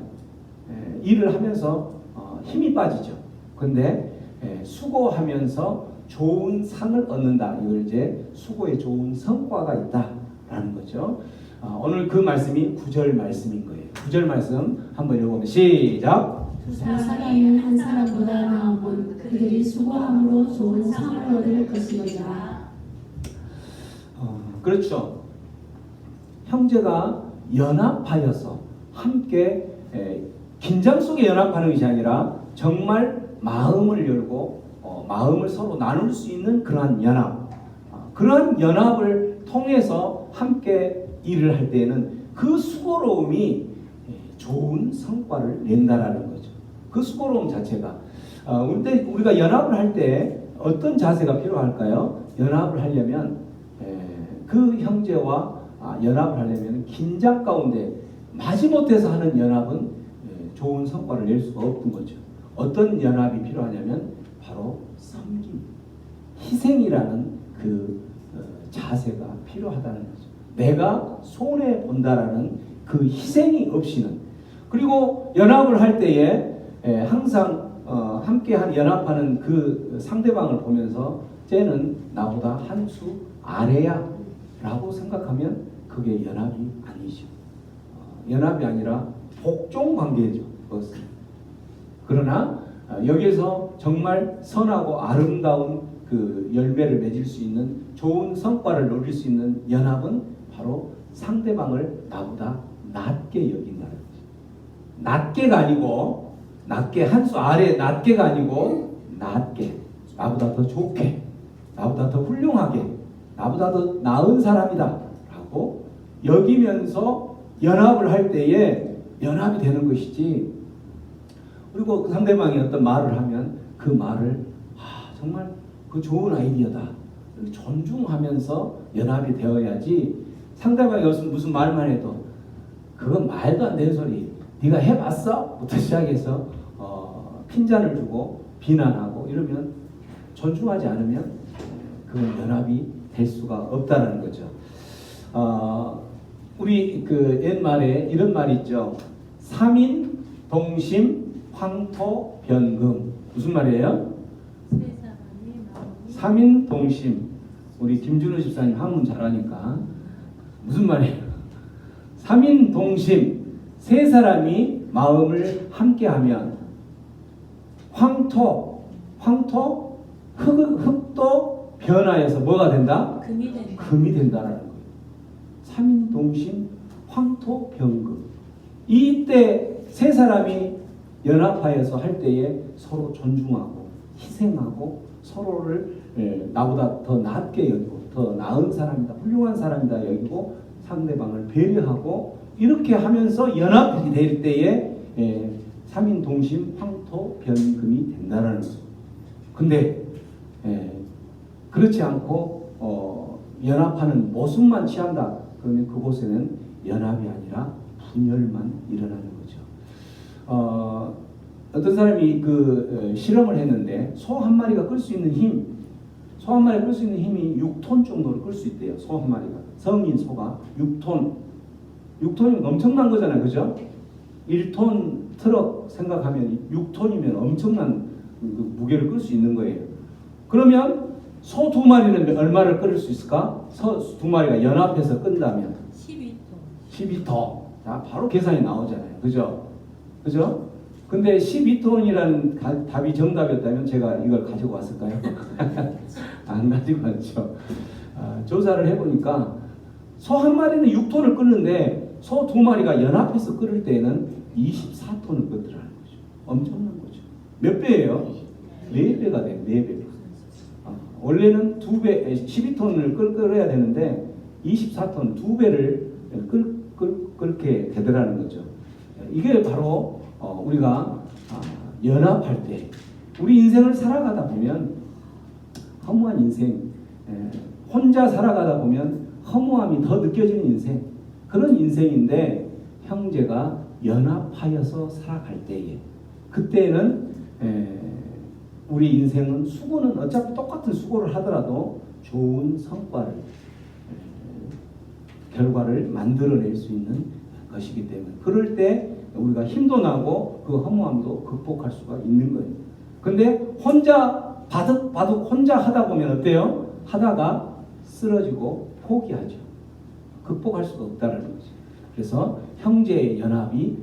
일을 하면서 힘이 빠지죠. 근데 수고하면서 좋은 상을 얻는다. 이걸 이제 수고에 좋은 성과가 있다라는 거죠. 오늘 그 말씀이 9절 말씀인 거예요. 9절 말씀 한번 읽어보면 시작. 두 사람이 한 사람보다 나음은 그들이 수고함으로 좋은 상을 얻을 것이로다. 그렇죠. 형제가 연합하여서 함께 긴장 속에 연합하는 것이 아니라 정말 마음을 열고 마음을 서로 나눌 수 있는 그러한 연합, 그러한 연합을 통해서 함께 일을 할 때에는 그 수고로움이 좋은 성과를 낸다라는 거죠. 그 수고로움 자체가 우리가 연합을 할 때 어떤 자세가 필요할까요? 연합을 하려면 그 형제와 연합을 하려면 긴장 가운데 마지못해서 하는 연합은 좋은 성과를 낼 수가 없는 거죠. 어떤 연합이 필요하냐면 바로 섬김, 희생이라는 그 자세가 필요하다는 거죠. 내가 손해 본다라는 그 희생이 없이는, 그리고 연합을 할 때에 항상 함께한 연합하는 그 상대방을 보면서 쟤는 나보다 한 수 아래야 라고 생각하면 그게 연합이 아니죠. 연합이 아니라 복종 관계죠. 그것은. 그러나 여기에서 정말 선하고 아름다운 그 열매를 맺을 수 있는 좋은 성과를 누릴 수 있는 연합은 바로 상대방을 나보다 낮게 여긴다는 거죠. 낮게가 아니고, 낮게 한 수 아래 낮게가 아니고 낮게, 나보다 더 좋게, 나보다 더 훌륭하게, 나보다 더 나은 사람이다 라고 여기면서 연합을 할 때에 연합이 되는 것이지, 그리고 그 상대방이 어떤 말을 하면 그 말을 정말 그 좋은 아이디어다 존중하면서 연합이 되어야지, 상대방이 무슨 말만 해도 그건 말도 안 되는 소리, 네가 해봤어? 부터 시작해서 핀잔을 주고 비난하고 이러면, 존중하지 않으면 그건 연합이 될 수가 없다는 거죠. 우리 그 옛말에 이런 말이 있죠. 삼인 동심 황토 변금. 무슨 말이에요? 세 사람이 마음이 삼인동심. 우리 김준호 집사님 한문 잘하니까 무슨 말이에요? 삼인동심. 세 사람이 마음을 함께하면 흙도 변화해서 뭐가 된다? 금이 된다. 금이 된다라는 거예요. 삼인동심, 황토, 병금. 이때 세 사람이 연합하여서 할 때에 서로 존중하고 희생하고 서로를 나보다 더 낫게 여기고 더 나은 사람이다, 훌륭한 사람이다 여기고 상대방을 배려하고 이렇게 하면서 연합이 될 때에 삼인동심, 황토, 변금이 된다라는 거죠. 근데 그렇지 않고 연합하는 모습만 취한다. 그러면 그곳에는 연합이 아니라 분열만 일어나는 거죠. 어떤 사람이 실험을 했는데 소 한 마리가 끌 수 있는 힘이 6톤 정도를 끌 수 있대요. 소 한 마리가. 성인 소가 6톤이면 엄청난 거잖아요. 그죠? 1톤 트럭 생각하면 6톤이면 엄청난 무게를 끌 수 있는 거예요. 그러면 소 2마리는 얼마를 끌을 수 있을까? 소 2마리가 연합해서 끈다면 12톤. 자, 바로 계산이 나오잖아요. 그죠? 그죠? 근데 12톤이라는 답이 정답이었다면 제가 이걸 가지고 왔을까요? 안 가지고 왔죠. 조사를 해보니까 소 한 마리는 6톤을 끓는데 소 2마리가 연합해서 끓을 때에는 24톤을 끓더라는 거죠. 엄청난 거죠. 몇 배예요? 4배가 돼요. 4배. 원래는 2배, 12톤을 끓여야 되는데 24톤 2배를 끓게 되더라는 거죠. 이게 바로 우리가 연합할 때 우리 인생을 살아가다 보면 허무한 인생, 혼자 살아가다 보면 허무함이 더 느껴지는 인생, 그런 인생인데 형제가 연합하여서 살아갈 때에 그때는 우리 인생은 수고는 어차피 똑같은 수고를 하더라도 좋은 성과를 결과를 만들어낼 수 있는 것이기 때문에 그럴 때 우리가 힘도 나고 그 허무함도 극복할 수가 있는 거예요. 근데 혼자 바득바득 혼자 하다 보면 어때요? 하다가 쓰러지고 포기하죠. 극복할 수가 없다는 거죠. 그래서 형제의 연합이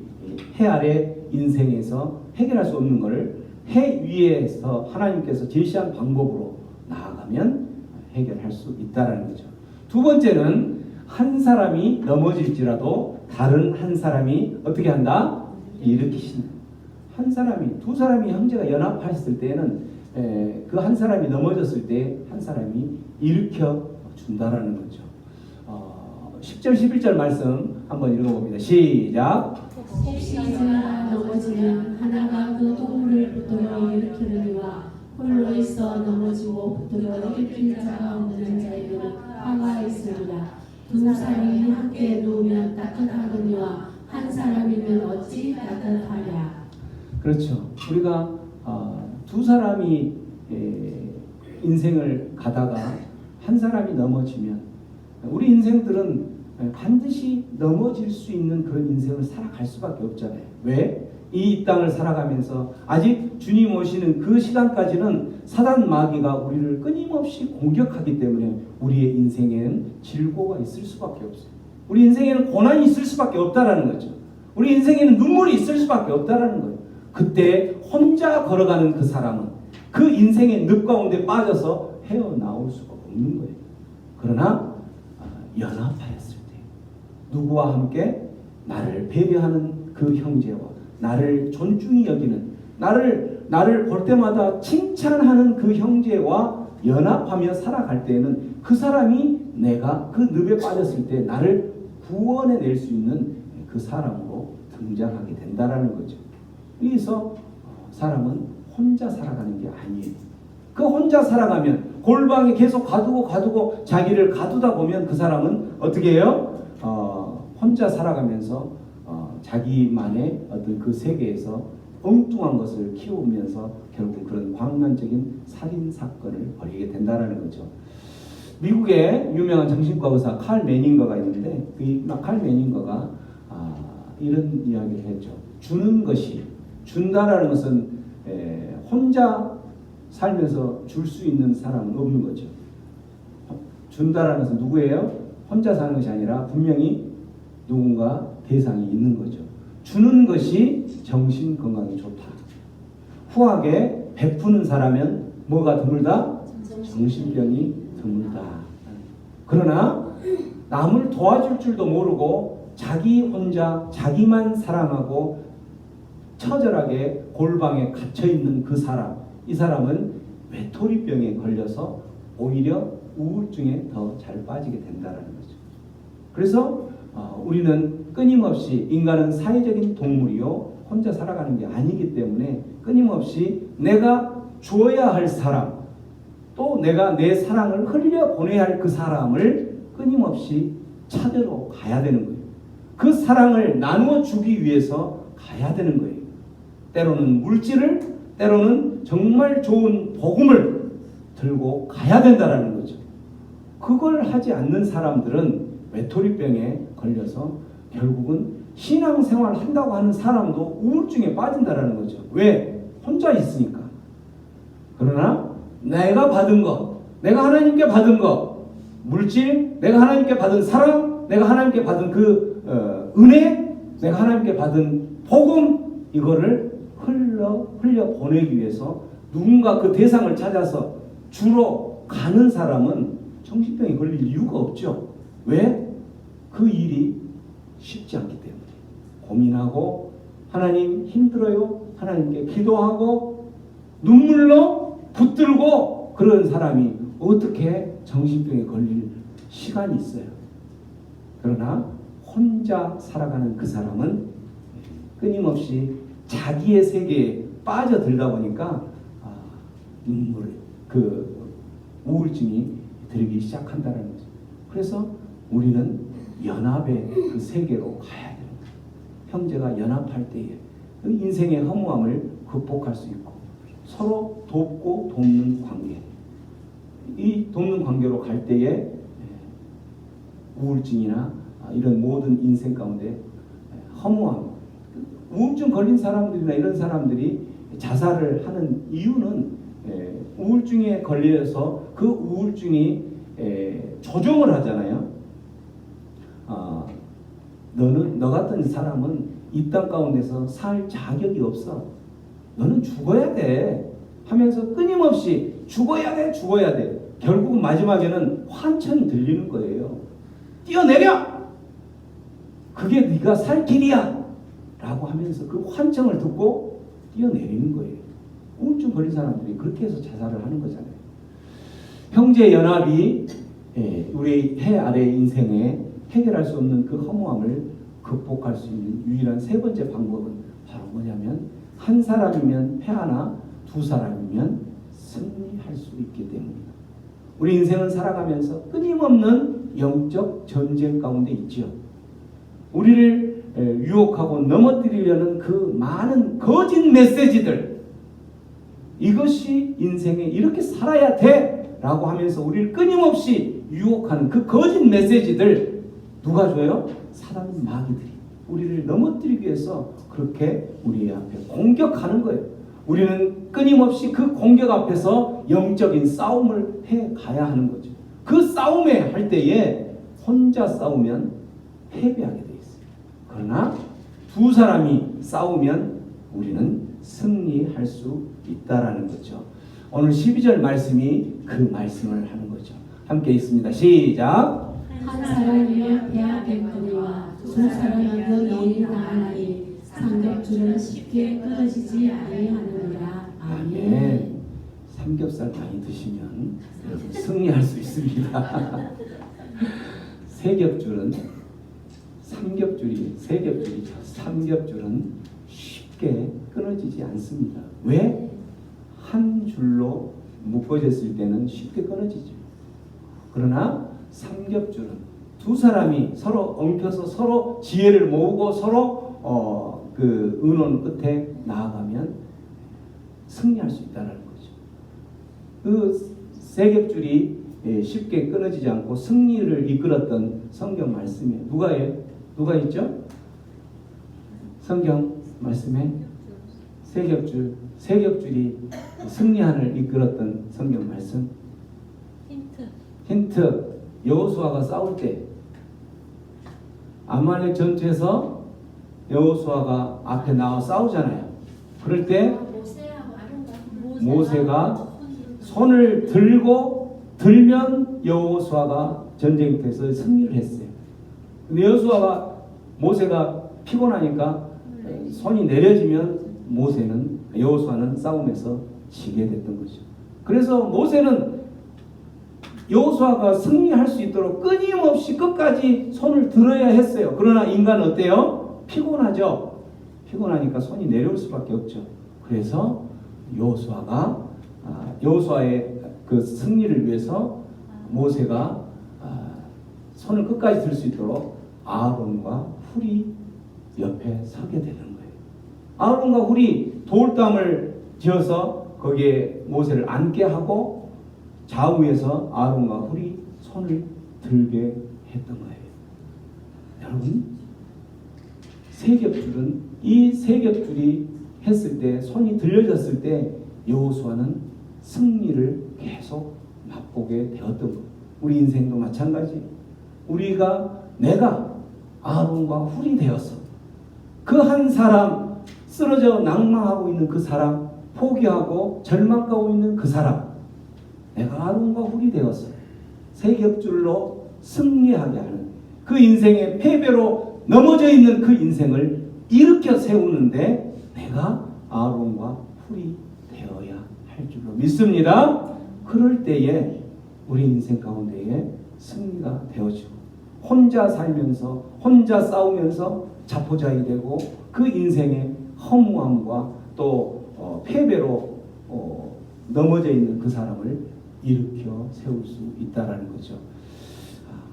해 아래 인생에서 해결할 수 없는 것을 해 위에서 하나님께서 제시한 방법으로 나아가면 해결할 수 있다는 거죠. 두 번째는 한 사람이 넘어질지라도 다른 한 사람이 어떻게 한다? 일으키신다. 한 사람이, 두 사람이 형제가 연합했을 때는 그 한 사람이 넘어졌을 때 한 사람이 일으켜 준다라는 거죠. 10절 11절 말씀 한번 읽어봅니다. 시작. 혹시 제가 넘어지면 하나가 그 동물을 붙들어 일으키느니와 홀로 있어 넘어지고 붙들어 일으킬 자가 없는 자에게는 화가 있으리라. 두 사람이 함께 누우면 따뜻하거니와 한 사람이면 어찌 따뜻하랴. 그렇죠. 우리가 두 사람이 인생을 가다가 한 사람이 넘어지면 우리 인생들은 반드시 넘어질 수 있는 그런 인생을 살아갈 수밖에 없잖아요. 왜? 이 땅을 살아가면서 아직 주님 오시는 그 시간까지는 사단 마귀가 우리를 끊임없이 공격하기 때문에 우리의 인생에는 질고가 있을 수밖에 없어요. 우리 인생에는 고난이 있을 수밖에 없다라는 거죠. 우리 인생에는 눈물이 있을 수밖에 없다라는 거예요. 그때 혼자 걸어가는 그 사람은 그 인생의 늪 가운데 빠져서 헤어나올 수가 없는 거예요. 그러나 연합하였을 때 누구와 함께 나를 배려하는 그 형제와 나를 존중히 여기는 나를 볼 때마다 칭찬하는 그 형제와 연합하며 살아갈 때에는 그 사람이 내가 그 늪에 빠졌을 때 나를 구원해낼 수 있는 그 사람으로 등장하게 된다라는 거죠. 그래서 사람은 혼자 살아가는 게 아니에요. 그 혼자 살아가면 골방에 계속 가두고 자기를 가두다 보면 그 사람은 어떻게 해요? 혼자 살아가면서 자기만의 어떤 그 세계에서 엉뚱한 것을 키우면서 결국 그런 광란적인 살인 사건을 벌이게 된다라는 거죠. 미국의 유명한 정신과 의사 칼 매닝거가 있는데 그 칼 매닝거가 이런 이야기를 했죠. 준다라는 것은 혼자 살면서 줄 수 있는 사람은 없는 거죠. 준다라는 것은 누구예요? 혼자 사는 것이 아니라 분명히 누군가 대상이 있는 거죠. 주는 것이 정신 건강에 좋다. 후하게 베푸는 사람은 뭐가 드물다? 정신병이 드물다. 그러나 남을 도와줄 줄도 모르고 자기 혼자 자기만 사랑하고 처절하게 골방에 갇혀있는 그 사람, 이 사람은 외톨이병에 걸려서 오히려 우울증에 더 잘 빠지게 된다는 거죠. 그래서 우리는 끊임없이, 인간은 사회적인 동물이요 혼자 살아가는 게 아니기 때문에 끊임없이 내가 주어야 할 사람, 또 내가 내 사랑을 흘려보내야 할 그 사람을 끊임없이 찾으러 가야 되는 거예요. 그 사랑을 나누어 주기 위해서 가야 되는 거예요. 때로는 물질을, 때로는 정말 좋은 복음을 들고 가야 된다는 거죠. 그걸 하지 않는 사람들은 외톨이병에 걸려서 결국은 신앙생활 한다고 하는 사람도 우울증에 빠진다는 거죠. 왜? 혼자 있으니까. 그러나 내가 받은 것, 내가 하나님께 받은 것, 물질, 내가 하나님께 받은 사랑, 내가 하나님께 받은 그 은혜, 내가 하나님께 받은 복음, 이거를 흘려 보내기 위해서 누군가 그 대상을 찾아서 주로 가는 사람은 정신병에 걸릴 이유가 없죠. 왜? 그 일이 쉽지 않기 때문에. 고민하고 하나님 힘들어요, 하나님께 기도하고 눈물로 붙들고 그런 사람이 어떻게 정신병에 걸릴 시간이 있어요. 그러나 혼자 살아가는 그 사람은 끊임없이 자기의 세계에 빠져들다 보니까 눈물, 그 우울증이 들기 시작한다는 거죠. 그래서 우리는 연합의 그 세계로 가야 돼요. 형제가 연합할 때에 그 인생의 허무함을 극복할 수 있고 서로 돕고 돕는 관계, 이 돕는 관계로 갈 때에 우울증이나 이런 모든 인생 가운데 허무함, 우울증 걸린 사람들이나 이런 사람들이 자살을 하는 이유는 우울증에 걸려서 그 우울증이 조종을 하잖아요. 너 같은 사람은 이 땅 가운데서 살 자격이 없어. 너는 죽어야 돼 하면서 끊임없이 죽어야 돼, 죽어야 돼. 결국 마지막에는 환청이 들리는 거예요. 뛰어내려! 그게 네가 살 길이야! 라고 하면서 그 환청을 듣고 뛰어내리는 거예요. 우울증 걸린 사람들이 그렇게 해서 자살을 하는 거잖아요. 형제 연합이 우리 해 아래 인생에 해결할 수 없는 그 허무함을 극복할 수 있는 유일한 세 번째 방법은 바로 뭐냐면, 한 사람이면 패하나 두 사람이면 승리할 수 있기 때문입니다. 우리 인생은 살아가면서 끊임없는 영적 전쟁 가운데 있지요. 우리를 유혹하고 넘어뜨리려는 그 많은 거짓 메시지들, 이것이 인생에 이렇게 살아야 돼 라고 하면서 우리를 끊임없이 유혹하는 그 거짓 메시지들 누가 줘요? 사단 마귀들이 우리를 넘어뜨리기 위해서 그렇게 우리 앞에 공격하는 거예요. 우리는 끊임없이 그 공격 앞에서 영적인 싸움을 해가야 하는 거죠. 그 싸움에 할 때에 혼자 싸우면 패배하게 돼 있어요. 그러나 두 사람이 싸우면 우리는 승리할 수 있다라는 거죠. 오늘 12절 말씀이 그 말씀을 하는 거죠. 함께 읽습니다. 시작. 한 사람이면 배하겠거니와 두 사람이면 영이 다하나니 삼겹줄은 쉽게 끊어지지 아니하느니라. 아멘. 삼겹살 많이 드시면 여러분 승리할 수 있습니다. 삼겹줄은 쉽게 끊어지지 않습니다. 왜? 한 줄로 묶어졌을 때는 쉽게 끊어지죠. 그러나 삼겹줄은 두 사람이 서로 엉켜서 서로 지혜를 모으고 서로 그 의논 끝에 나아가면 승리할 수 있다는 거죠. 그 세겹줄이 쉽게 끊어지지 않고 승리를 이끌었던 성경 말씀이에요. 누가 있죠? 성경 말씀에 세 겹줄이 승리한을 이끌었던 성경 말씀. 힌트. 여호수아가 싸울 때 아말렉 전투에서 여호수아가 앞에 나와 싸우잖아요. 그럴 때 모세가 손을 들면 여호수아가 전쟁터에서 승리를 했어요. 근데 모세가 피곤하니까 손이 내려지면 여호수아는 싸움에서 지게 됐던 거죠. 그래서 모세는 여호수아가 승리할 수 있도록 끊임없이 끝까지 손을 들어야 했어요. 그러나 인간은 어때요? 피곤하죠. 피곤하니까 손이 내려올 수밖에 없죠. 그래서 여호수아의 그 승리를 위해서 모세가 손을 끝까지 들 수 있도록 아론과 훌이 옆에 서게 되는 거예요. 아론과 훌이 돌담을 지어서 거기에 모세를 앉게 하고 좌우에서 아론과 훌이 손을 들게 했던 거예요. 여러분, 이 세 겹줄이 했을 때, 손이 들려졌을 때 여호수아는 승리를 계속 맛보게 되었던 거예요. 우리 인생도 마찬가지. 내가 아론과 훌이 되어서 그 한 사람, 쓰러져 낭망하고 있는 그 사람, 포기하고 절망 가고 있는 그 사람, 내가 아론과 훌이 되어서 세 겹줄로 승리하게 하는, 그 인생의 패배로 넘어져 있는 그 인생을 일으켜 세우는데 내가 아론과 훌이 되어야 할 줄로 믿습니다. 그럴 때에 우리 인생 가운데에 승리가 되어지고, 혼자 살면서 혼자 싸우면서 자포자기 되고 그 인생의 허무함과 또 패배로 넘어져 있는 그 사람을 일으켜 세울 수 있다라는 거죠.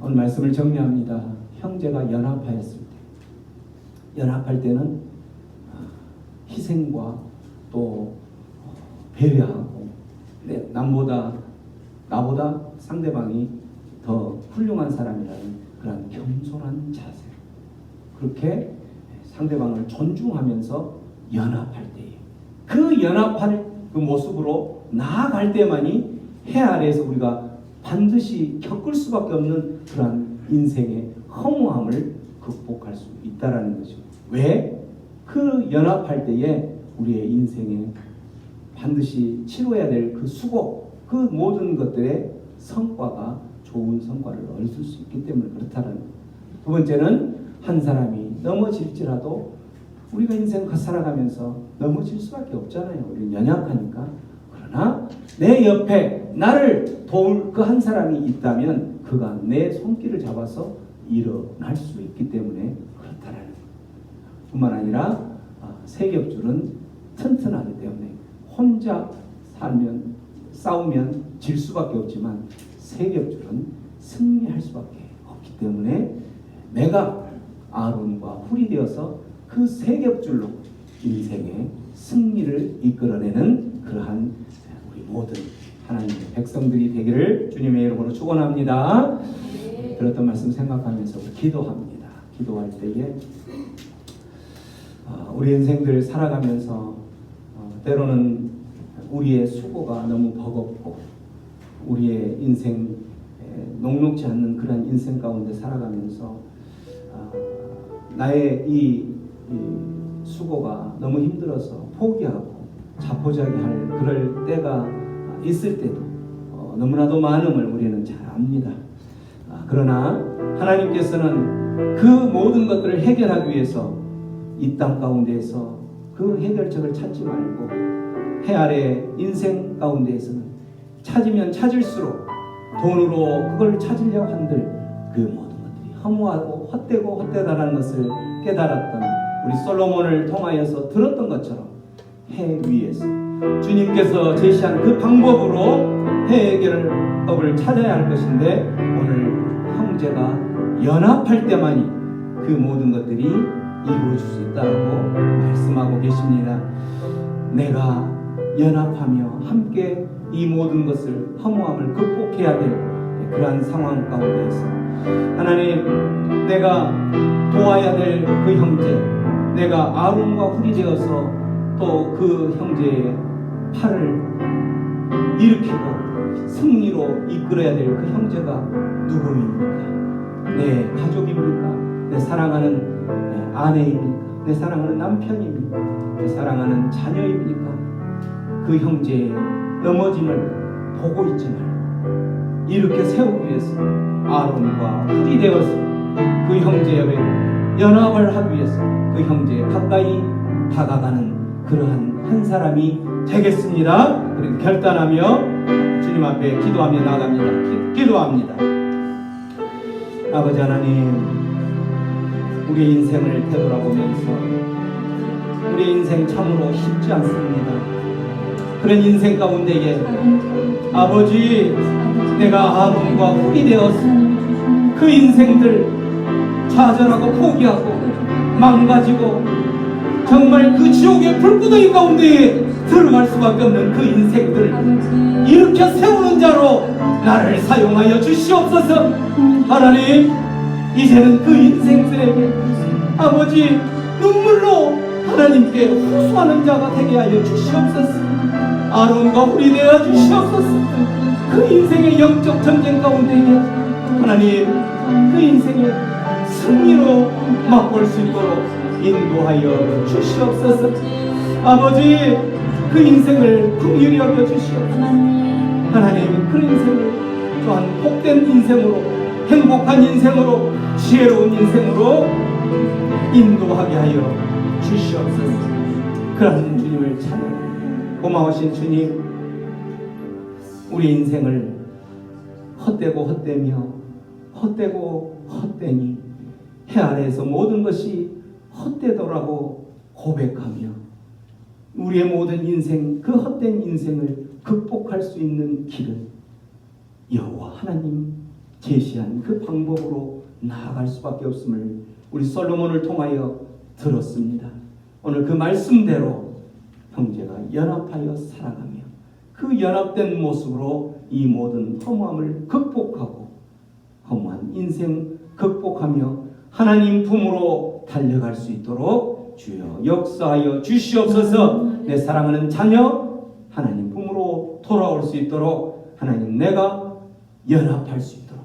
오늘 말씀을 정리합니다. 형제가 연합하였을 때, 연합할 때는 희생과 또 배려하고, 나보다 상대방이 더 훌륭한 사람이라는 그런 겸손한 자세, 그렇게 상대방을 존중하면서 연합할 때에, 그 연합할 그 모습으로 나아갈 때만이 해 아래에서 우리가 반드시 겪을 수밖에 없는 그러한 인생의 허무함을 극복할 수 있다라는 거죠. 왜? 그 연합할 때에 우리의 인생에 반드시 치러야 될 그 수고, 그 모든 것들의 성과가 좋은 성과를 얻을 수 있기 때문에 그렇다는 거예요. 두 번째는 한 사람이 넘어질지라도 우리가 인생 살아가면서 넘어질 수밖에 없잖아요. 우리는 연약하니까. 그러나 내 옆에 나를 도울 그 한 사람이 있다면 그가 내 손길을 잡아서 일어날 수 있기 때문에 그렇다라는 거예요. 뿐만 아니라 세 겹줄은 튼튼하기 때문에 혼자 싸우면 질 수밖에 없지만 세 겹줄은 승리할 수밖에 없기 때문에 내가 아론과 훌이 되어서 그 세 겹줄로 인생의 승리를 이끌어내는 그러한 우리 모든 하나님의 백성들이 되기를 주님의 이름으로 축원합니다. 들었던 말씀 생각하면서 기도합니다. 기도할 때에 우리 인생들 살아가면서 때로는 우리의 수고가 너무 버겁고 우리의 인생 녹록지 않는 그런 인생 가운데 살아가면서 나의 이 수고가 너무 힘들어서 포기하고 자포자기 할 그럴 때가 있을 때도 너무나도 많음을 우리는 잘 압니다. 그러나 하나님께서는 그 모든 것들을 해결하기 위해서 이 땅 가운데에서 그 해결책을 찾지 말고 해 아래 인생 가운데에서는 찾으면 찾을수록 돈으로 그걸 찾으려고 한들 그 모든 것들이 허무하고 헛되고 헛되다라는 것을 깨달았던 우리 솔로몬을 통하여서 들었던 것처럼 해 위에서 주님께서 제시한 그 방법으로 해결법을 찾아야 할 것인데 오늘 형제가 연합할 때만이 그 모든 것들이 이루어질 수 있다고 말씀하고 계십니다. 내가 연합하며 함께 이 모든 것을 허무함을 극복해야 될 그러한 상황 가운데에서 하나님, 내가 도와야 될 그 형제, 내가 아론과 훌이 되어서 또 그 형제의 팔을 일으키고 승리로 이끌어야 될 그 형제가 누구입니까? 내 가족입니까? 내 사랑하는 내 아내입니까? 내 사랑하는 남편입니까? 내 사랑하는 자녀입니까? 그 형제의 넘어짐을 보고 있지 말고 이렇게 세우기 위해서 아론과 훌이 되어서 그 형제의 연합을 하기 위해서 그 형제에 가까이 다가가는 그러한 한 사람이 되겠습니다. 그리고 결단하며 주님 앞에 기도하며 나갑니다. 기도합니다. 아버지 하나님, 우리 인생을 되돌아보면서 우리 인생 참으로 쉽지 않습니다. 그런 인생 가운데에 아버지, 내가 아론과 훌이 되어서 그 인생들 좌절하고 포기하고 망가지고 정말 그 지옥의 불구덩이 가운데에 들어갈 수밖에 없는 그 인생들 일으켜 세우는 자로 나를 사용하여 주시옵소서. 하나님, 이제는 그 인생들에게 아버지 눈물로 하나님께 호소하는 자가 되게 하여 주시옵소서. 아론과 훌이 되어 주시옵소서. 그 인생의 영적 전쟁 가운데에 하나님, 그 인생의 승리로 맛볼 수 있도록 인도하여 주시옵소서. 아버지, 그 인생을 긍휼히 여겨 주시옵소서. 하나님, 그 인생을 또한 복된 인생으로, 행복한 인생으로, 지혜로운 인생으로 인도하게 하여 주시옵소서. 그러한 주님을 찬양. 고마우신 주님, 우리 인생을 헛되고 헛되며 헛되고 헛되니 해 아래에서 모든 것이 헛되더라고 고백하며 우리의 모든 인생, 그 헛된 인생을 극복할 수 있는 길을 여호와 하나님 제시한 그 방법으로 나아갈 수밖에 없음을 우리 솔로몬을 통하여 들었습니다. 오늘 그 말씀대로 형제가 연합하여 살아가며 그 연합된 모습으로 이 모든 허무함을 극복하고 허무한 인생 극복하며 하나님 품으로 달려갈 수 있도록 주여 역사하여 주시옵소서. 내 사랑하는 자녀 하나님 품으로 돌아올 수 있도록 하나님, 내가 연합할 수 있도록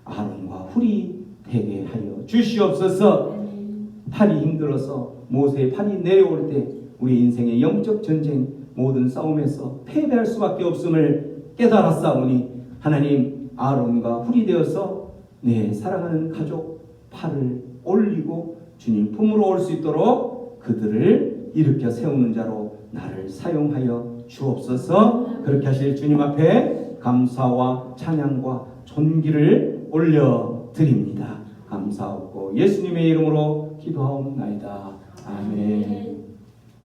아론과 훌이 되게 하여 주시옵소서. 팔이 힘들어서 모세의 팔이 내려올 때 우리 인생의 영적 전쟁 모든 싸움에서 패배할 수밖에 없음을 깨달았사오니 하나님, 아론과 훌이 되어서 내 사랑하는 가족 팔을 올리고 주님 품으로 올 수 있도록 그들을 일으켜 세우는 자로 나를 사용하여 주옵소서. 그렇게 하실 주님 앞에 감사와 찬양과 존귀를 올려드립니다. 감사하고 예수님의 이름으로 기도하옵나이다. 아멘.